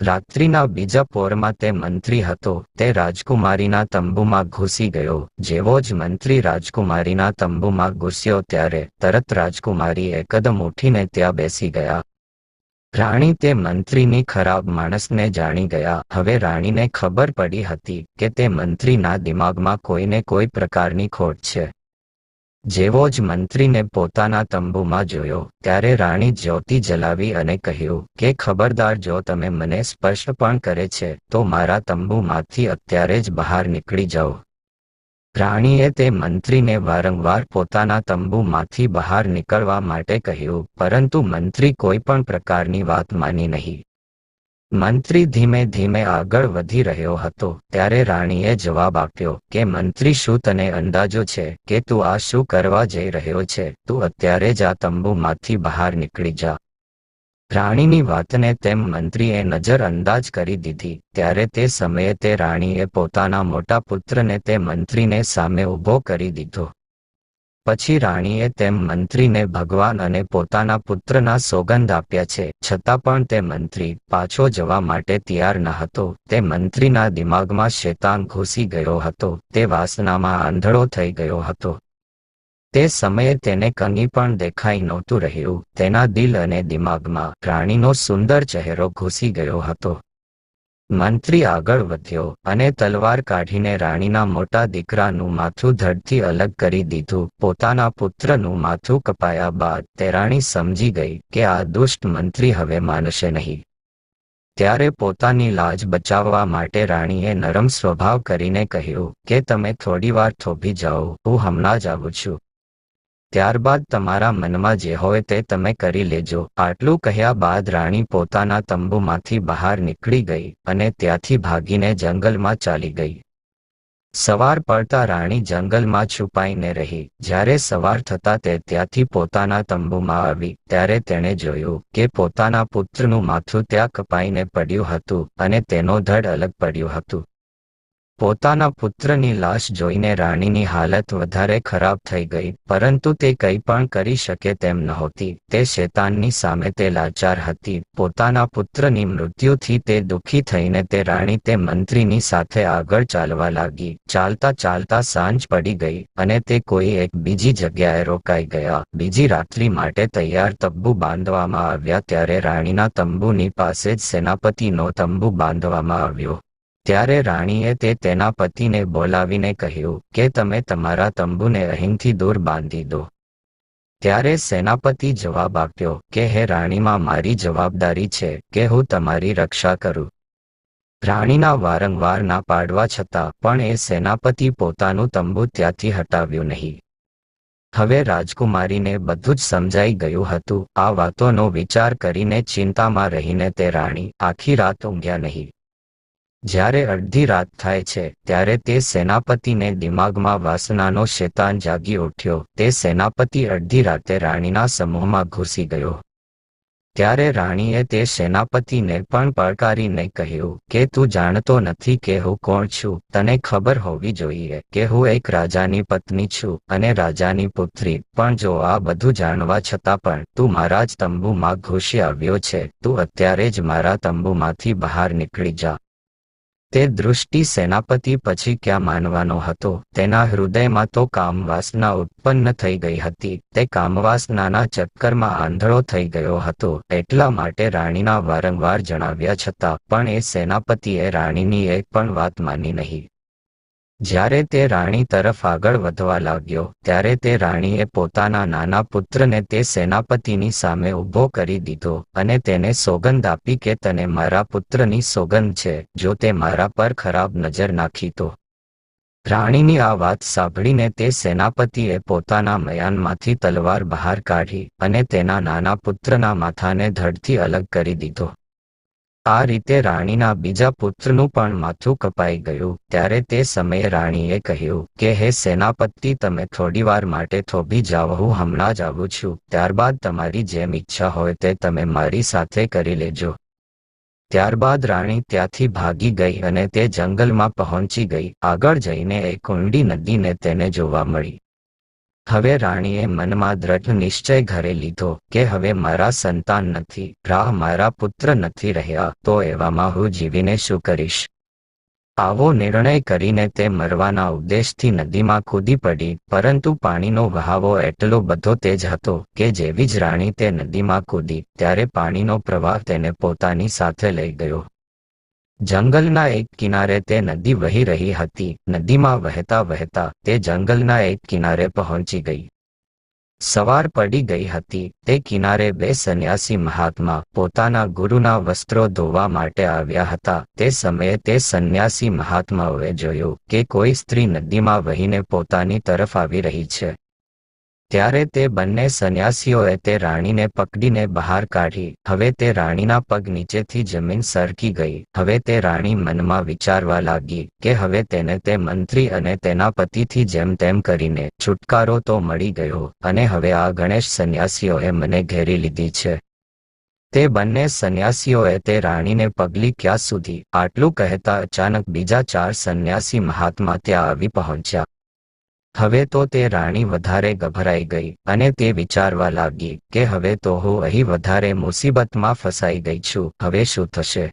રાત્રિના બીજા પોરમાં તે મંત્રી હતો તે રાજકુમારીના તંબુમાં ઘૂસી ગયો. જેવો જ મંત્રી રાજકુમારીના તંબુમાં ઘૂસ્યો ત્યારે તરત રાજકુમારી એકદમ ઉઠીને ત્યાં બેસી ગયા. રાણી તે મંત્રીની ખરાબ માણસને જાણી ગયા. હવે રાણીને ખબર પડી હતી કે તે મંત્રીના દિમાગમાં કોઈને કોઈ પ્રકારની ખોટ છે. જેવો જ મંત્રીને પોતાના તંબુમાં જોયો ત્યારે રાણી જ્યોતિ જલાવી અને કહ્યું કે ખબરદાર, જો તમે મને સ્પર્શ પણ કરે છે તો મારા તંબુમાંથી અત્યારે જ બહાર નીકળી જાઓ. રાણીએ તે મંત્રીને વારંવાર પોતાના તંબુમાંથી બહાર નીકળવા માટે કહ્યું, પરંતુ મંત્રી કોઈ પણ પ્રકારની વાત માની નહીં. મંત્રી ધીમે ધીમે આગળ વધી રહ્યો હતો ત્યારે રાણીએ જવાબ આપ્યો કે મંત્રી, શું તને અંદાજો છે કે તું આ શું કરવા જઈ રહ્યો છે? તું અત્યારે જ આ તંબુમાંથી બહાર નીકળી જા. રાણીની વાતને તેમ મંત્રીએ નજર અંદાજ કરી દીધી. ત્યારે તે સમયે તે રાણીએ પોતાના મોટા પુત્રને તે મંત્રીને સામે ઊભો કરી દીધો. પછી રાણીએ તેમ મંત્રીને ભગવાન અને પોતાના પુત્રના સોગંદ આપ્યા છે, છતાં પણ તે મંત્રી પાછો જવા માટે તૈયાર ન હતો. તે મંત્રીના દિમાગમાં શેતાન ઘૂસી ગયો હતો. તે વાસનામાં આંધળો થઈ ગયો હતો. તે સમયે તેને કંઈ પણ દેખાઈ નહોતું રહ્યું. તેના દિલ અને દિમાગમાં રાણીનો સુંદર ચહેરો ઘૂસી ગયો હતો. મંત્રી આગળ વધ્યો અને તલવાર કાઢીને રાણીના મોટા દીકરાનું માથું ધડથી અલગ કરી દીધું. પોતાના પુત્રનું માથું કપાયા બાદ તે રાણી સમજી ગઈ કે આ દુષ્ટ મંત્રી હવે માનશે નહીં. ત્યારે પોતાની લાજ બચાવવા માટે રાણીએ નરમ સ્વભાવ કરીને કહ્યું કે તમે થોડીવાર થોભી જાઓ, હું હમણાં જ આવું છું. ત્યારબાદ તમારા મનમાં જે હોય તે તમે કરી લેજો. આટલું કહ્યા બાદ રાણી પોતાના તંબુમાંથી બહાર નીકળી ગઈ અને ત્યાંથી ભાગીને જંગલમાં ચાલી ગઈ. સવાર પડતા રાણી જંગલમાં છુપાઈને રહી. જ્યારે સવાર થતાં તે ત્યાંથી પોતાના તંબુમાં આવી ત્યારે તેણે જોયું કે પોતાના પુત્રનું માથું ત્યાં કપાઈને પડ્યું હતું અને તેનો ધડ અલગ પડ્યું હતું. પોતાના પુત્રની લાશ જોઈને રાણીની હાલત વધારે ખરાબ થઈ ગઈ, પરંતુ તે કંઈ પણ કરી શકે તેમ નહોતી. તે શેતાનની સામે તે લાચાર હતી. પોતાના પુત્રની મૃત્યુથી તે દુઃખી થઈને તે રાણી તે મંત્રીની સાથે આગળ ચાલવા લાગી. ચાલતા ચાલતા સાંજ પડી ગઈ અને તે કોઈ એક બીજી જગ્યાએ રોકાઈ ગયા. બીજી રાત્રિ માટે તૈયાર તંબુ બાંધવામાં આવ્યા ત્યારે રાણીના તંબુની પાસે જ સેનાપતિનો તંબુ બાંધવામાં આવ્યો. ત્યારે રાણીએ તેના પતિને બોલાવીને કહ્યું કે તમે તમારા તંબુને અહીંથી દૂર બાંધી દો. ત્યારે સેનાપતિ જવાબ આપ્યો કે હે રાણીમાં, મારી જવાબદારી છે કે હું તમારી રક્ષા કરું. રાણીના વારંવાર ના પાડવા છતાં પણ એ સેનાપતિ પોતાનું તંબુ ત્યાંથી હટાવ્યું નહીં. હવે રાજકુમારીને બધું જ સમજાઈ ગયું હતું. આ વાતોનો વિચાર કરીને ચિંતામાં રહીને તે રાણી આખી રાત ઊંઘ્યા નહીં. જ્યારે અડધી રાત થાય છે ત્યારે તે સેનાપતિને દિમાગમાં વાસનાનો શેતાન જાગી ઉઠ્યો. તે સેનાપતિ અડધી રાતે રાણીના સમૂહમાં ઘૂસી ગયો. ત્યારે રાણીએ તે સેનાપતિને પણ પડકારીને કહ્યું કે તું જાણતો નથી કે હું કોણ છું? તને ખબર હોવી જોઈએ કે હું એક રાજાની પત્ની છું અને રાજાની પુત્રી. પણ જો આ બધું જાણવા છતાં પણ તું મારા જ તંબુમાં ઘૂસી આવ્યો છે, તું અત્યારે જ મારા તંબુમાંથી બહાર નીકળી જા. તે દૃષ્ટિ સેનાપતિ પછી ક્યાં માનવાનો હતો? તેના હૃદયમાં તો કામવાસના ઉત્પન્ન થઈ ગઈ હતી. તે કામવાસનાના ચક્કરમાં આંધળો થઈ ગયો હતો. એટલા માટે રાણીના વારંવાર જણાવ્યા છતાં પણ એ સેનાપતિએ રાણીની એક પણ વાત માની નહીં. જ્યારે તે રાણી તરફ આગળ વધવા લાગ્યો ત્યારે તે રાણીએ પોતાના નાના પુત્રને તે સેનાપતિની સામે ઊભો કરી દીધો અને તેને સોગંદ આપી કે તને મારા પુત્રની સોગંદ છે, જો તે મારા પર ખરાબ નજર નાખી તો. રાણીની આ વાત સાંભળીને તે સેનાપતિએ પોતાના મયાનમાંથી તલવાર બહાર કાઢી અને તેના નાના પુત્રના માથાને ધડથી અલગ કરી દીધો. આ રીતે રાણીના બીજા પુત્રનું પણ માથું કપાઈ ગયું. ત્યારે તે સમયે રાણીએ કહ્યું કે હે સેનાપતિ, તમે થોડીવાર માટે થોભી જાઓ, હું હમણાં જ આવું છું. ત્યારબાદ તમારી જેમ ઈચ્છા હોય તે તમે મારી સાથે કરી લેજો. ત્યારબાદ રાણી ત્યાંથી ભાગી ગઈ અને તે જંગલમાં પહોંચી ગઈ. આગળ જઈને એક ઊંડી નદીને તેને જોવા મળી. હવે રાણીએ મનમાં દ્રઢ નિશ્ચય ઘરે લીધો કે હવે મારા સંતાન નથી, મારા પુત્ર નથી રહ્યા, તો એવામાં હું જીવીને શું કરીશ? આવો નિર્ણય કરીને તે મરવાના ઉદ્દેશથી નદીમાં કૂદી પડી. પરંતુ પાણીનો વહાવો એટલો બધો તેજ હતો કે જેવી જ રાણી તે નદીમાં કૂદી ત્યારે પાણીનો પ્રવાહ તેને પોતાની સાથે લઈ ગયો. જંગલના એક કિનારે તે નદી વહી રહી હતી. નદીમાં વહેતા વહેતા તે જંગલના એક કિનારે પહોંચી ગઈ. સવાર પડી ગઈ હતી. તે કિનારે બે સંન્યાસી મહાત્મા પોતાના ગુરુના વસ્ત્રો ધોવા માટે આવ્યા હતા. તે સમયે તે સંન્યાસી મહાત્માઓએ જોયું કે કોઈ સ્ત્રી નદીમાં વહીને પોતાની તરફ આવી રહી છે. ત્યારે તે બંને સંન્યાસીઓએ તે રાણીને પકડીને બહાર કાઢી. હવે તે રાણીના પગ નીચેથી જમીન સરકી ગઈ. હવે તે રાણી મનમાં વિચારવા લાગી કે હવે તેને તે મંત્રી અને તેના પતિથી જેમ તેમ કરીને છુટકારો તો મળી ગયો, અને હવે આ ગણેશ સંન્યાસીઓએ મને ઘેરી લીધી છે. તે બંને સંન્યાસીઓએ તે રાણીને પગલી ક્યાં સુધી. આટલું કહેતા અચાનક બીજા 4 સંન્યાસી મહાત્મા ત્યાં આવી પહોંચ્યા. હવે તો તે રાણી વધારે ગભરાઈ ગઈ અને તે વિચારવા લાગી કે હવે તો હું અહીં વધારે મુસીબતમાં ફસાઈ ગઈ છું. હવે શું થશે?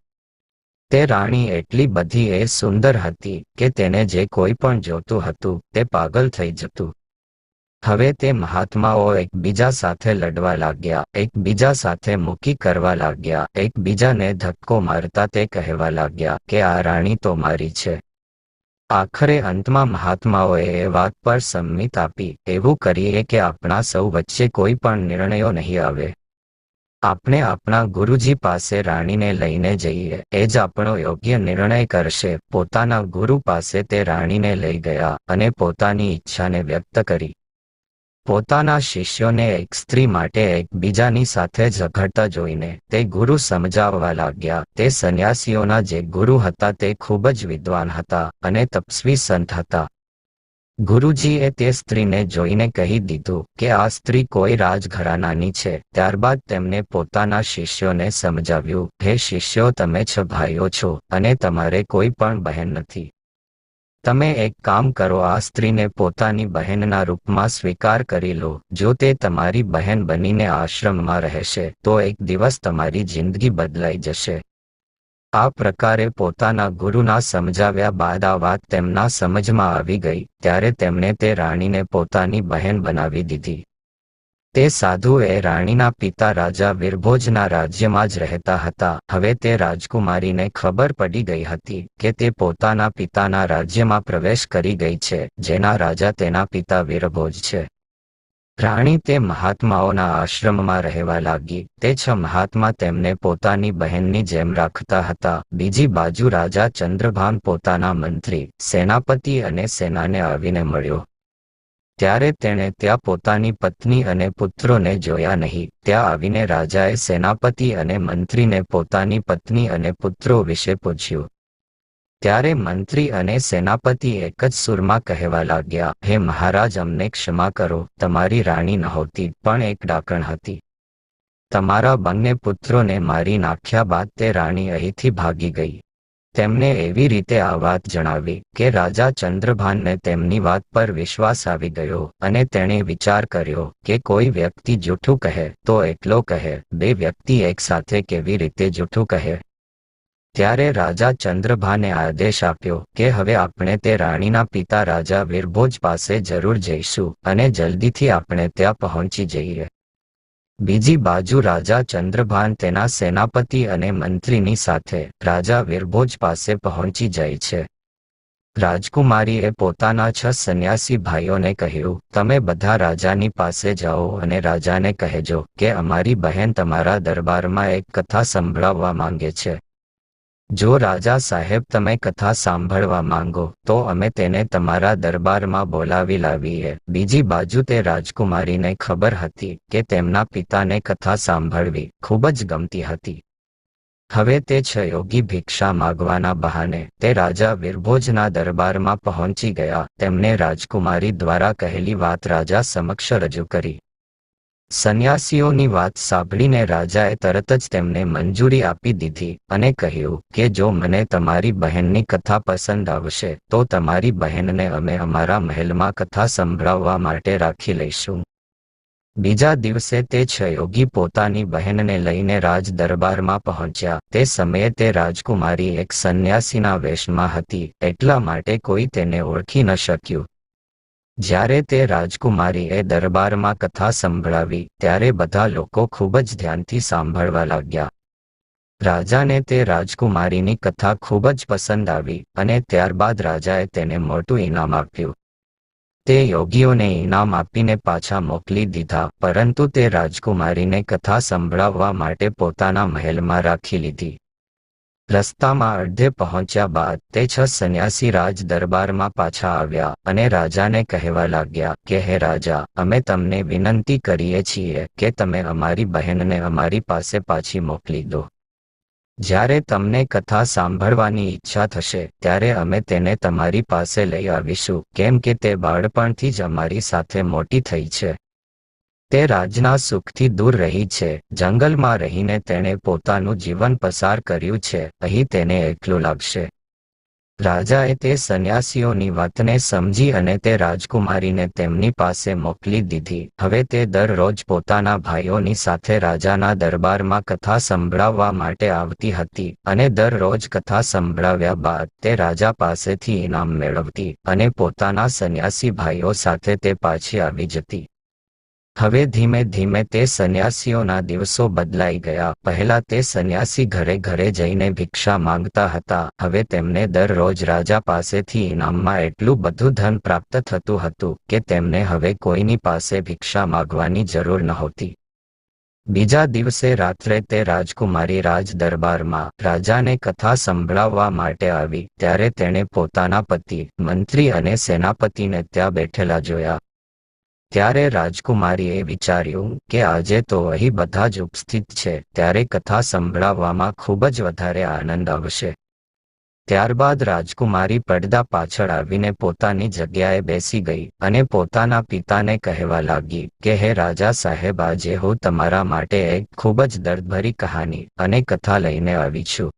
તે રાણી એટલી બધી સુંદર હતી કે તેને જે કોઈ પણ જોતું હતું તે પાગલ થઈ જતું. હવે તે મહાત્માઓ એકબીજા સાથે લડવા લાગ્યા, એકબીજા સાથે મૂકી કરવા લાગ્યા, એકબીજાને ધક્કો મારતા તે કહેવા લાગ્યા કે આ રાણી તો મારી છે. આખરે અંતમાં મહાત્માઓએ એ વાત પર સંમતિ આપી, એવું કરીએ કે આપણા સૌ વચ્ચે કોઈ પણ નિર્ણયો નહીં આવે. આપણે આપણા ગુરુજી પાસે રાણીને લઈને જઈએ, એ જ આપણો યોગ્ય નિર્ણય કરશે. પોતાના ગુરુ પાસે તે રાણીને લઈ ગયા અને પોતાની ઈચ્છાને વ્યક્ત કરી. પોતાના શિષ્યોને એક સ્ત્રી માટે એકબીજાની સાથે ઝઘડતા જોઈને તે ગુરુ સમજાવવા લાગ્યા. તે સંન્યાસીઓના જે ગુરુ હતા તે ખૂબ જ વિદ્વાન હતા અને તપસ્વી સંત હતા. ગુરુજીએ તે સ્ત્રીને જોઈને કહી દીધું કે આ સ્ત્રી કોઈ રાજઘરાનાની છે. ત્યારબાદ તેમને પોતાના શિષ્યોને સમજાવ્યું, હે શિષ્યો, તમે 6 ભાઈઓ છો અને તમારે કોઈ પણ બહેન નથી. તમે એક કામ કરો, આ સ્ત્રીને પોતાની બહેનના રૂપમાં સ્વીકાર કરી લો. જો તે તમારી બહેન બનીને આશ્રમમાં રહેશે તો એક દિવસ તમારી જિંદગી બદલાઈ જશે. આ પ્રકારે પોતાના ગુરુના સમજાવ્યા બાદ આ વાત તેમના સમજમાં આવી ગઈ. ત્યારે તેમણે તે રાણીને પોતાની બહેન બનાવી દીધી. તે સાધુએ રાણીના પિતા રાજા વીરભોજના રાજ્યમાં જ રહેતા હતા. હવે તે રાજકુમારીને ખબર પડી ગઈ હતી કે તે પોતાના પિતાના રાજ્યમાં પ્રવેશ કરી ગઈ છે, જેના રાજા તેના પિતા વીરભોજ છે. રાણી તે મહાત્માઓના આશ્રમમાં રહેવા લાગી. તે 6 મહાત્મા તેમને પોતાની બહેનની જેમ રાખતા હતા. બીજી બાજુ રાજા ચંદ્રભાન પોતાના મંત્રી, સેનાપતિ અને સેનાને આવીને મળ્યો. ત્યારે તેણે ત્યાં પોતાની પત્ની અને પુત્રોને જોયા નહીં. ત્યાં આવીને રાજાએ સેનાપતિ અને મંત્રીને પોતાની પત્ની અને પુત્રો વિશે પૂછ્યું. ત્યારે મંત્રી અને સેનાપતિ એક જ સૂરમાં કહેવા લાગ્યા, હે મહારાજ, અમને ક્ષમા કરો. તમારી રાણી નહોતી પણ એક ડાકણ હતી. તમારા બંને પુત્રોને મારી નાખ્યા બાદ તે રાણી અહીંથી ભાગી ગઈ. તેમને એવી રીતે આ વાત જણાવી કે રાજા ચંદ્રભાનને તેમની વાત પર વિશ્વાસ આવી ગયો અને તેણે વિચાર કર્યો કે કોઈ વ્યક્તિ જૂઠું કહે તો એકલો કહે, 2 વ્યક્તિ એક સાથે કેવી રીતે જૂઠું કહે? ત્યારે રાજા ચંદ્રભાને આદેશ આપ્યો કે હવે આપણે તે રાણીના પિતા રાજા વીરભોજ પાસે જરૂર જઈશું અને જલ્દીથી આપણે ત્યાં પહોંચી જઈએ. બીજી બાજુ રાજા ચંદ્રભાન તેના સેનાપતિ અને મંત્રીની સાથે રાજા વીરભોજ પાસે પહોંચી જાય છે. રાજકુમારીએ પોતાના 6 સંન્યાસી ભાઈઓને કહ્યું, તમે બધા રાજાની પાસે જાઓ અને રાજાને કહેજો કે અમારી બહેન તમારા દરબારમાં એક કથા સંભળાવવા માંગે છે. જો રાજા સાહેબ તમે કથા સાંભળવા માંગો તો અમે તેને તમારા દરબારમાં બોલાવી લાવીએ. બીજી બાજુ તે રાજકુમારીને ખબર હતી કે તેમના પિતાને કથા સાંભળવી ખૂબ જ ગમતી હતી. હવે તે 6 યોગી ભિક્ષા માગવાના બહાને તે રાજા વીરભોજના દરબારમાં પહોંચી ગયા. તેમણે રાજકુમારી દ્વારા કહેલી વાત રાજા સમક્ષ રજૂ કરી. સંન્યાસીઓની વાત સાંભળીને રાજાએ તરત જ તેમને મંજૂરી આપી દીધી અને કહ્યું કે જો મને તમારી બહેનની કથા પસંદ આવશે તો તમારી બહેનને અમે અમારા મહેલમાં કથા સંભળાવવા માટે રાખી લઈશું. બીજા દિવસે તે 6 યોગી પોતાની બહેનને લઈને રાજ દરબારમાં પહોંચ્યા. તે સમયે તે રાજકુમારી એક સંન્યાસીના વેશમાં હતી, એટલા માટે કોઈ તેને ઓળખી ન શક્યું. જ્યારે તે રાજકુમારીએ દરબારમાં કથા સંભળાવી ત્યારે બધા લોકો ખૂબ જ ધ્યાનથી સાંભળવા લાગ્યા. રાજાને તે રાજકુમારીની કથા ખૂબ જ પસંદ આવી અને ત્યારબાદ રાજાએ તેને મોટું ઇનામ આપ્યું. તે યોગીઓને ઇનામ આપીને પાછા મોકલી દીધા, પરંતુ તે રાજકુમારીને કથા સંભળાવવા માટે પોતાના મહેલમાં રાખી લીધી. રસ્તામાં અડધે પહોંચ્યા બાદ તે 6 સંન્યાસી રાજ દરબારમાં પાછા આવ્યા અને રાજાને કહેવા લાગ્યા કે હે રાજા, અમે તમને વિનંતી કરીએ છીએ કે તમે અમારી બહેનને અમારી પાસે પાછી મોકલી દો. જ્યારે તમને કથા સાંભળવાની ઈચ્છા થશે ત્યારે અમે તેને તમારી પાસે લઈ આવીશું, કેમ કે તે બાળપણથી જ અમારી સાથે મોટી થઈ છે. તે રાજના સુખથી દૂર રહી છે, જંગલમાં રહીને તેણે પોતાનું જીવન પસાર કર્યું છે, અહીં તેને એકલું લાગશે. રાજાએ તે સંન્યાસીઓની વાતને સમજી અને તે રાજકુમારીને તેમની પાસે મોકલી દીધી. હવે તે દરરોજ પોતાના ભાઈઓની સાથે રાજાના દરબારમાં કથા સંભળાવવા માટે આવતી હતી અને દરરોજ કથા સંભળાવ્યા બાદ તે રાજા પાસેથી ઇનામ મેળવતી અને પોતાના સંન્યાસી ભાઈઓ સાથે તે પાછી આવી જતી. હવે ધીમે ધીમે તે સંન્યાસીઓના દિવસો બદલાઈ ગયા. પહેલા તે સંન્યાસી ઘરે ઘરે જઈને ભિક્ષા માંગતા હતા. હવે તેમને દરરોજ રાજા પાસેથી ઇનામમાં એટલું બધું ધન પ્રાપ્ત થતું હતું કે તેમને હવે કોઈની પાસે ભિક્ષા માંગવાની જરૂર નહોતી. બીજા દિવસે રાત્રે તે રાજકુમારી રાજ દરબારમાં રાજાને કથા સંભળાવવા માટે આવી ત્યારે તેણે પોતાના પતિ, મંત્રી અને સેનાપતિને ત્યાં બેઠેલા જોયા. ત્યારે રાજકુમારીએ વિચાર્યું કે આજે તો અહીં બધા જ ઉપસ્થિત છે, ત્યારે કથા સંભળાવવામાં ખૂબ જ વધારે આનંદ આવશે. ત્યારબાદ રાજકુમારી પડદા પાછળ આવીને પોતાની જગ્યાએ બેસી ગઈ અને પોતાના પિતાને કહેવા લાગી કે હે રાજા સાહેબ, આજે હું તમારા માટે એક ખૂબ જ દર્દભરી કહાની અને કથા લઈને આવી છું.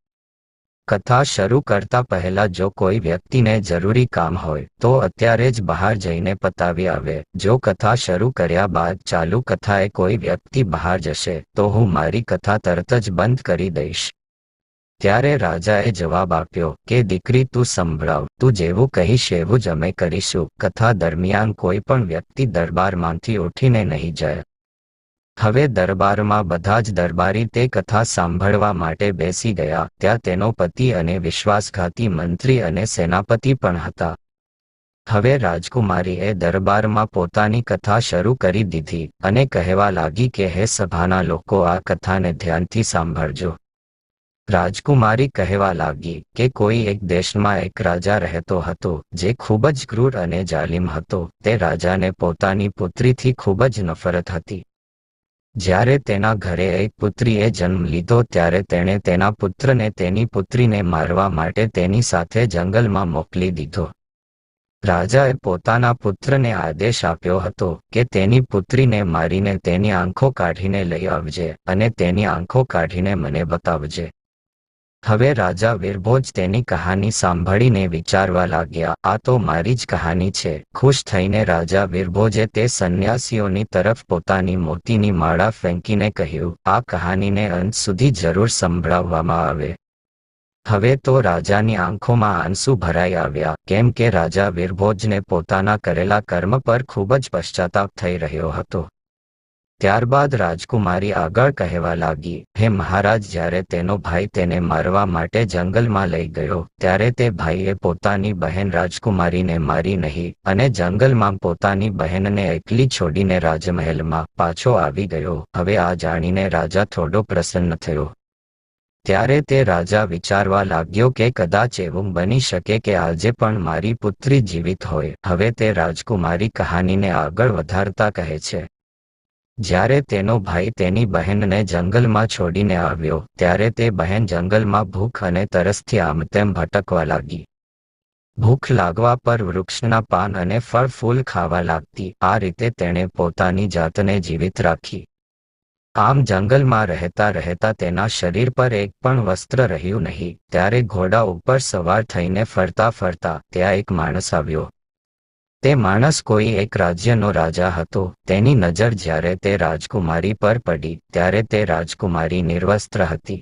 કથા શરૂ કરતા પહેલા જો કોઈ વ્યક્તિને જરૂરી કામ હોય તો અત્યારે જ બહાર જઈને પતાવી આવે. જો કથા શરૂ કર્યા બાદ ચાલુ કથાએ કોઈ વ્યક્તિ બહાર જશે તો હું મારી કથા તરત જ બંધ કરી દઈશ. ત્યારે રાજાએ જવાબ આપ્યો કે દીકરી, તું સંભળાવ, તું જેવું કહીશ એવું જ અમે કરીશું. કથા દરમિયાન કોઈ પણ વ્યક્તિ દરબારમાંથી ઉઠીને નહીં જાય. હવે દરબારમાં બધા જ દરબારી તે કથા સાંભળવા માટે બેસી ગયા. ત્યાં તેનો પતિ અને વિશ્વાસઘાતી મંત્રી અને સેનાપતિ પણ હતા. હવે રાજકુમારીએ દરબારમાં પોતાની કથા શરૂ કરી દીધી અને કહેવા લાગી કે હે સભાના લોકો, આ કથાને ધ્યાનથી સાંભળજો. રાજકુમારી કહેવા લાગી કે કોઈ એક દેશમાં એક રાજા રહેતો હતો જે ખૂબ જ ક્રૂર અને જાલિમ હતો. તે રાજાને પોતાની પુત્રીથી ખૂબ જ નફરત હતી. જ્યારે તેના ઘરે એક પુત્રીએ જન્મ લીધો ત્યારે તેણે તેના પુત્રને તેની પુત્રીને મારવા માટે તેની સાથે જંગલમાં મોકલી દીધો. રાજાએ પોતાના પુત્રને આદેશ આપ્યો હતો કે તેની પુત્રીને મારીને તેની આંખો કાઢીને લઈ આવજે અને તેની આંખો કાઢીને મને બતાવજે. હવે રાજા વીરભોજ તેની કહાની સાંભળીને વિચારવા લાગ્યા, આ તો મારી જ કહાની છે. ખુશ થઈને રાજા વીરભોજે તે સંન્યાસીઓની તરફ પોતાની મોતીની માળા ફેંકીને કહ્યું, આ કહાનીને અંત સુધી જરૂર સંભળાવવામાં આવે. હવે તો રાજાની આંખોમાં આંસુ ભરાઈ આવ્યા, કેમ કે રાજા વીરભોજને પોતાના કરેલા કર્મ પર ખૂબ જ પશ્ચાતાપ થઈ રહ્યો હતો. ત્યારબાદ રાજકુમારી આગળ કહેવા લાગી, હે મહારાજ, જ્યારે તેનો ભાઈ તેને મારવા માટે જંગલમાં લઈ ગયો ત્યારે તે ભાઈએ પોતાની બહેન રાજકુમારીને મારી નહીં અને જંગલમાં પોતાની બહેનને એકલી છોડીને રાજમહેલમાં પાછો આવી ગયો. હવે આ જાણીને રાજા થોડો પ્રસન્ન થયો. ત્યારે તે રાજા વિચારવા લાગ્યો કે કદાચ એવું બની શકે કે આજે પણ મારી પુત્રી જીવિત હોય. હવે તે રાજકુમારી કહાનીને આગળ વધારતા કહે છે. જ્યારે તેનો ભાઈ તેની બહેનને જંગલમાં છોડીને આવ્યો ત્યારે તે બહેન જંગલમાં ભૂખ અને તરસથી આમતેમ ભટકવા લાગી. ભૂખ લાગવા પર વૃક્ષના પાન અને ફળ ફૂલ ખાવા લાગતી. આ રીતે તેણે પોતાની જાતને જીવિત રાખી. આમ જંગલમાં રહેતા રહેતા તેના શરીર પર એક પણ વસ્ત્ર રહ્યું નહીં. ત્યારે ઘોડા ઉપર સવાર થઈને ફરતા ફરતા ત્યાં એક માણસ આવ્યો. તે માણસ કોઈ એક રાજ્યનો રાજા હતો. તેની નજર જ્યારે તે રાજકુમારી પર પડી ત્યારે તે રાજકુમારી નિર્વસ્ત્ર હતી.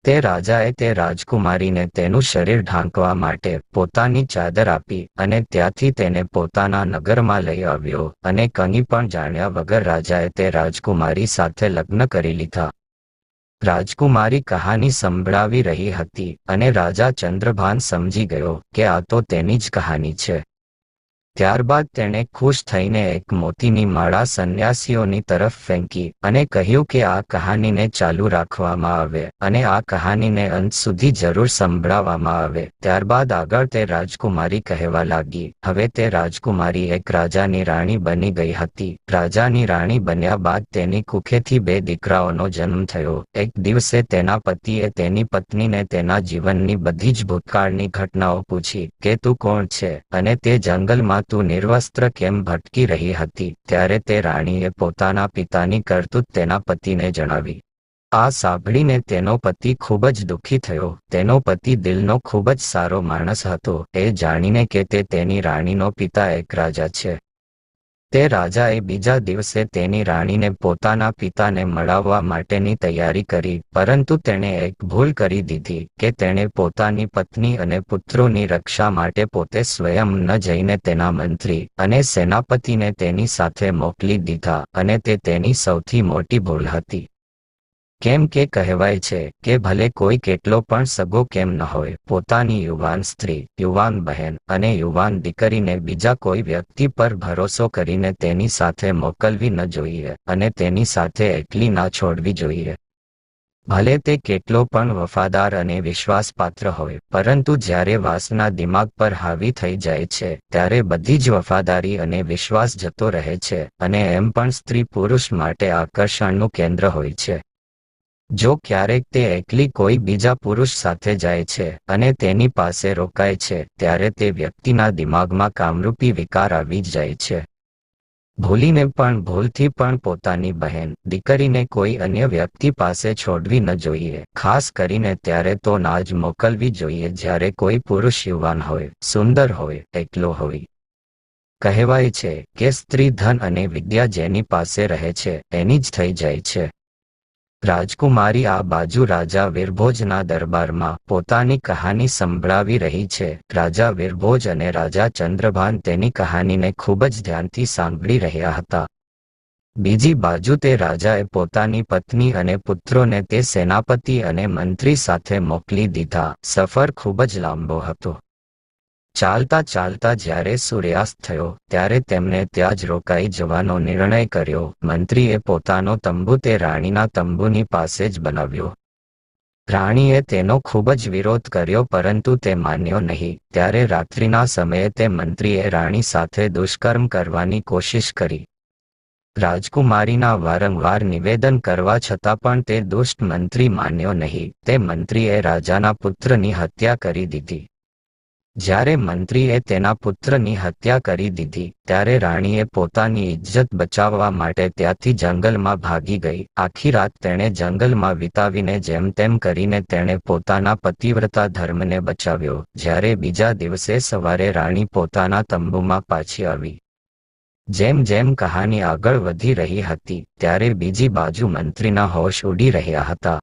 તે રાજાએ તે રાજકુમારીને તેનું શરીર ઢાંકવા માટે પોતાની ચાદર આપી અને ત્યાંથી તેને પોતાના નગરમાં લઈ આવ્યો અને કંઈ પણ જાણ્યા વગર રાજાએ તે રાજકુમારી સાથે લગ્ન કરી લીધા. રાજકુમારી કહાની સંભળાવી રહી હતી અને રાજા ચંદ્રભાન સમજી ગયો કે આ તો તેની જ કહાની છે. ત્યારબાદ તેણે ખુશ થઈને એક મોતીની માળા સંન્યાસીઓની તરફ ફેંકી અને કહ્યું કે આ કહાનીને ચાલુ રાખવામાં આવે અને આ કહાનીને અંત સુધી જરૂર સંભળાવવામાં આવે. ત્યારબાદ આગળ તે રાજકુમારી કહેવા લાગી. હવે તે રાજકુમારી એક રાજાની રાણી બની ગઈ હતી. રાજાની રાણી બન્યા બાદ તેની કુખેથી 2 દીકરાઓનો જન્મ થયો. એક દિવસે તેના પતિએ તેની પત્નીને તેના જીવનની બધી જ ભૂતકાળની ઘટનાઓ પૂછી કે તું કોણ છે અને તે જંગલમાં તું નિર્વસ્ત્ર કેમ ભટકી રહી હતી. ત્યારે તે રાણીએ પોતાના પિતાની કરતૂત તેના પતિને જણાવી. આ સાંભળીને તેનો પતિ ખૂબ જ દુઃખી થયો. તેનો પતિ દિલનો ખૂબ જ સારો માણસ હતો. એ જાણીને કે તે તેની રાણીનો પિતા એક રાજા છે. તે રાજાએ બીજા દિવસે તેની રાણીને પોતાના પિતાને મળાવવા માટેની તૈયારી કરી. પરંતુ તેણે એક ભૂલ કરી દીધી કે તેણે પોતાની પત્ની અને પુત્રોની રક્ષા માટે પોતે સ્વયં ન જઈને તેના મંત્રી અને સેનાપતિને તેની સાથે મોકલી દીધા અને તે તેની સૌથી મોટી ભૂલ હતી. કેમ કે કહેવાય છે કે ભલે કોઈ કેટલો પણ સગો કેમ ન હોય, પોતાની યુવાન સ્ત્રી, યુવાન બહેન અને યુવાન દીકરીને બીજા કોઈ વ્યક્તિ પર ભરોસો કરીને તેની સાથે મોકલવી ન જોઈએ અને તેની સાથે એકલી ના છોડવી જોઈએ. ભલે તે કેટલો પણ વફાદાર અને વિશ્વાસપાત્ર હોય, પરંતુ જ્યારે વાસના દિમાગ પર હાવી થઈ જાય છે ત્યારે બધી જ વફાદારી અને વિશ્વાસ જતો રહે છે અને એમ પણ સ્ત્રી પુરુષ માટે આકર્ષણનું કેન્દ્ર હોય છે. જો ક્યારેક તે એકલી કોઈ બીજા પુરુષ સાથે જાય છે અને તેની પાસે રોકાય છે ત્યારે તે વ્યક્તિના દિમાગમાં કામરૂપી વિકાર આવી જાય છે. ભૂલથી પણ પોતાની બહેન, દીકરીને કોઈ અન્ય વ્યક્તિ પાસે છોડવી ન જોઈએ. ખાસ કરીને ત્યારે તો ના જ મોકલવી જોઈએ જ્યારે કોઈ પુરુષ યુવાન હોય, સુંદર હોય, એકલો હોય. કહેવાય છે કે સ્ત્રી ધન અને વિદ્યા જેની પાસે રહે છે એની જ થઈ જાય છે. રાજકુમારી આ બાજુ રાજા વીરભોજના દરબારમાં પોતાની કહાની સંભળાવી રહી છે. રાજા વીરભોજ અને રાજા ચંદ્રભાન તેની કહાનીને ખૂબ જ ધ્યાનથી સાંભળી રહ્યા હતા. બીજી બાજુ તે રાજાએ પોતાની પત્ની અને પુત્રોને તે સેનાપતિ અને મંત્રી સાથે મોકલી દીધા. સફર ખૂબ જ લાંબો હતો. ચાલતા ચાલતા જ્યારે સૂર્યાસ્ત થયો ત્યારે તેમણે ત્યાં જ રોકાઈ જવાનો નિર્ણય કર્યો. મંત્રીએ પોતાનો તંબુ તે રાણીના તંબુની પાસે જ બનાવ્યો. રાણીએ તેનો ખૂબ જ વિરોધ કર્યો પરંતુ તે માન્યો નહીં. ત્યારે રાત્રિના સમયે તે મંત્રીએ રાણી સાથે દુષ્કર્મ કરવાની કોશિશ કરી. રાજકુમારીના વારંવાર નિવેદન કરવા છતાં પણ તે દુષ્ટ મંત્રી માન્યો નહીં. તે મંત્રીએ રાજાના પુત્રની હત્યા કરી દીધી. જ્યારે મંત્રીએ તેના પુત્રની હત્યા કરી દીધી ત્યારે રાણીએ પોતાની ઇજ્જત બચાવવા માટે ત્યાંથી જંગલમાં ભાગી ગઈ. આખી રાત તેણે જંગલમાં વિતાવીને જેમ તેમ કરીને તેણે પોતાના પતિવ્રતા ધર્મને બચાવ્યો. જ્યારે બીજા દિવસે સવારે રાણી પોતાના તંબુમાં પાછી આવી. જેમ જેમ કહાની આગળ વધી રહી હતી ત્યારે બીજી બાજુ મંત્રીના હોશ ઉડી રહ્યા હતા.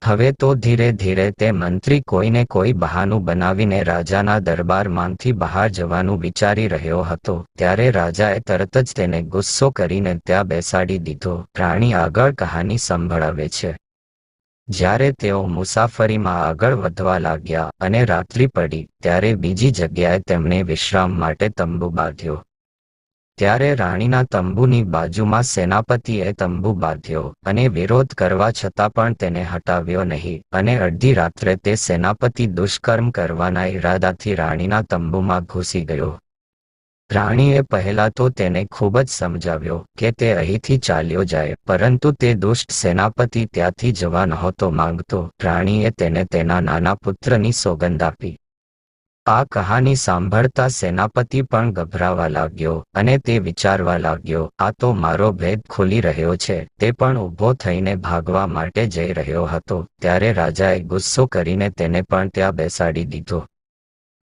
હવે તો ધીરે ધીરે તે મંત્રી કોઈને કોઈ બહાનું બનાવીને રાજાના દરબારમાંથી બહાર જવાનું વિચારી રહ્યો હતો. ત્યારે રાજાએ તરત જ તેને ગુસ્સો કરીને ત્યાં બેસાડી દીધો. રાણી આગળ કહાની સંભળાવે છે. જ્યારે તેઓ મુસાફરીમાં આગળ વધવા લાગ્યા અને રાત્રિ પડી ત્યારે બીજી જગ્યાએ તેમણે વિશ્રામ માટે તંબુ બાંધ્યો. ત્યારે રાણીના તંબુની બાજુમાં સેનાપતિએ તંબુ બાંધ્યો અને વિરોધ કરવા છતાં પણ તેને હટાવ્યો નહીં અને અડધી રાત્રે તે સેનાપતિ દુષ્કર્મ કરવાના ઈરાદાથી રાણીના તંબુમાં ઘૂસી ગયો. રાણીએ પહેલા તો તેને ખૂબ જ સમજાવ્યો કે તે અહીંથી ચાલ્યો જાય, પરંતુ તે દુષ્ટ સેનાપતિ ત્યાંથી જવા નહોતો માંગતો. રાણીએ તેને તેના નાના પુત્રની સોગંદ આપી. આ કહાની સાંભળતા સેનાપતિ પણ ગભરાવા લાગ્યો અને તે વિચારવા લાગ્યો, આ તો મારો ભેદ ખુલી રહ્યો છે. તે પણ ઊભો થઈને ભાગવા માટે જઈ રહ્યો હતો ત્યારે રાજાએ ગુસ્સો કરીને તેને પણ ત્યાં બેસાડી દીધો.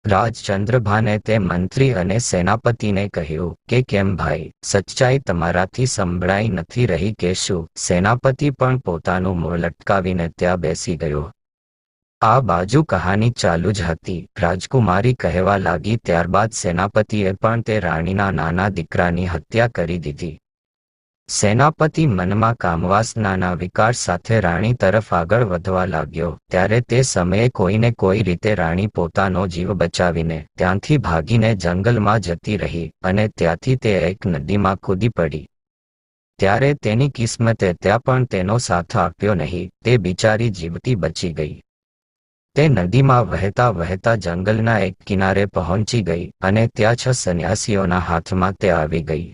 રાજ ચંદ્રભાને તે મંત્રી અને સેનાપતિને કહ્યું કે કેમ ભાઈ, સચ્ચાઈ તમારાથી સંભળાઈ નથી રહી કે શું? સેનાપતિ પણ પોતાનું મોં લટકાવીને ત્યાં બેસી ગયો. આ બાજુ કહાની ચાલુ જ હતી. રાજકુમારી કહેવા લાગી, ત્યારબાદ સેનાપતિએ પણ તે રાણીના નાના દીકરાની હત્યા કરી દીધી. સેનાપતિ મનમાં કામવાસનાના વિકાર સાથે રાણી તરફ આગળ વધવા લાગ્યો. ત્યારે તે સમયે કોઈને કોઈ રીતે રાણી પોતાનો જીવ બચાવીને ત્યાંથી ભાગીને જંગલમાં જતી રહી અને ત્યાંથી તે એક નદીમાં કૂદી પડી. ત્યારે તેની કિસ્મતે ત્યાં પણ તેનો સાથ આપ્યો નહીં. તે બિચારી જીવતી બચી ગઈ. તે નદીમાં વહેતા વહેતા જંગલના એક કિનારે પહોંચી ગઈ અને ત્યાં 6 સંન્યાસીઓના હાથમાં તે આવી ગઈ.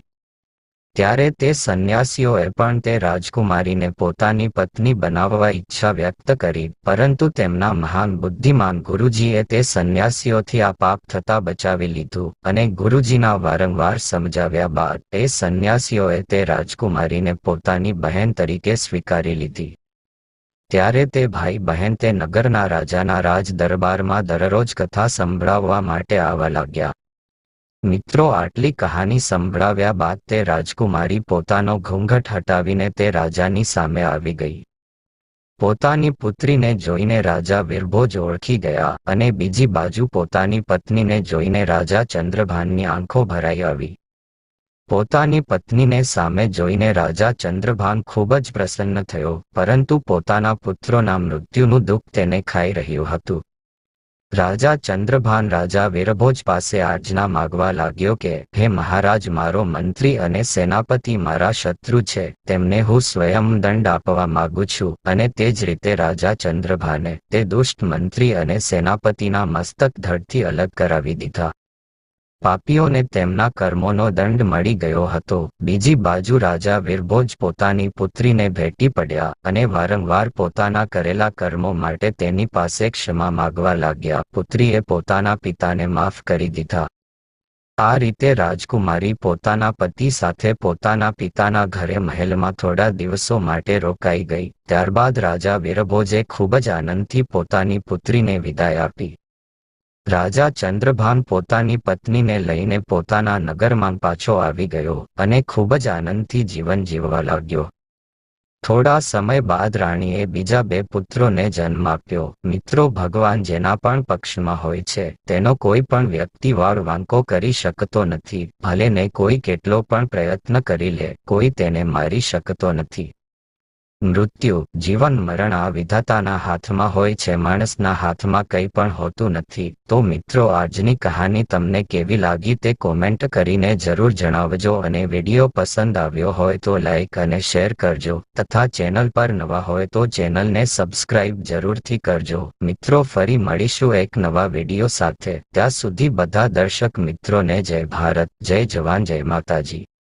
ત્યારે તે સંન્યાસીઓએ પણ તે રાજકુમારીને પોતાની પત્ની બનાવવા ઈચ્છા વ્યક્ત કરી, પરંતુ તેમના મહાન બુદ્ધિમાન ગુરુજીએ તે સંન્યાસીઓથી આ પાપ થતા બચાવી લીધું અને ગુરુજીના વારંવાર સમજાવ્યા બાદ એ સંન્યાસીઓએ તે રાજકુમારીને પોતાની બહેન તરીકે સ્વીકારી લીધી. ત્યારે તે ભાઈ બહેન તે નગરના રાજાના રાજ દરબારમાં દરરોજ કથા સંભળાવવા માટે આવવા લાગ્યા. મિત્રો, આટલી કહાની સંભળાવ્યા બાદ તે રાજકુમારી પોતાનો ઘૂંઘટ હટાવીને તે રાજાની સામે આવી ગઈ. પોતાની પુત્રીને જોઈને રાજા વીરભોજ ઓળખી ગયા અને બીજી બાજુ પોતાની પત્નીને જોઈને રાજા ચંદ્રભાનની આંખો ભરાઈ આવી. પોતાની પત્નીને સામે જોઈને રાજા ચંદ્રભાન ખૂબ જ પ્રસન્ન થયો, પરંતુ પોતાના પુત્રોના મૃત્યુનું દુઃખ તેને ખાઈ રહ્યું હતું. રાજા ચંદ્રભાન રાજા વીરભોજ પાસે આજ્ઞા માગવા લાગ્યો કે, હે મહારાજ, મારો મંત્રી અને સેનાપતિ મારા શત્રુ છે, તેમને હું સ્વયં દંડ આપવા માગું છું. અને તે જ રીતે રાજા ચંદ્રભાને તે દુષ્ટ મંત્રી અને સેનાપતિના મસ્તક ધડથી અલગ કરાવી દીધા. પાપીઓને તેમના કર્મોનો દંડ મળી ગયો હતો. બીજી બાજુ રાજા વીરભોજ પોતાની પુત્રીને ભેટી પડ્યા અને વારંવાર પોતાના કરેલા કર્મો માટે તેની પાસે ક્ષમા માગવા લાગ્યા. પુત્રીએ પોતાના પિતાને માફ કરી દીધા. આ રીતે રાજકુમારી પોતાના પતિ સાથે પોતાના પિતાના ઘરે મહેલમાં થોડા દિવસો માટે રોકાઈ ગઈ. ત્યારબાદ રાજા વીરભોજે ખૂબ જ આનંદથી પોતાની પુત્રીને વિદાય આપી. રાજા ચંદ્રભાન પોતાની પત્નીને લઈને પોતાના નગરમાં પાછો આવી ગયો અને ખૂબ જ આનંદથી જીવન જીવવા લાગ્યો. થોડા સમય બાદ રાણીએ બીજા 2 પુત્રોને જન્મ આપ્યો. મિત્રો, ભગવાન જેના પણ પક્ષમાં હોય છે તેનો કોઈ પણ વ્યક્તિ વાળ વાંકો કરી શકતો નથી. ભલે ને કોઈ કેટલો પણ પ્રયત્ન કરી લે, કોઈ તેને મારી શકતો નથી. મૃત્યુ, જીવન, મરણ આ વિધાતાના હાથમાં હોય છે, માણસના હાથમાં કંઈ પણ હોતું નથી. તો મિત્રો, આજની કહાની તમને કેવી લાગી તે કોમેન્ટ કરીને જરૂર જણાવજો અને વિડીયો પસંદ આવ્યો હોય તો લાઈક અને શેર કરજો તથા ચેનલ પર નવા હોય તો ચેનલને સબસ્ક્રાઇબ જરૂરથી કરજો. મિત્રો, ફરી મળીશું એક નવા વિડીયો સાથે. ત્યાં સુધી બધા દર્શક મિત્રોને જય ભારત, જય જવાન, જય માતાજી.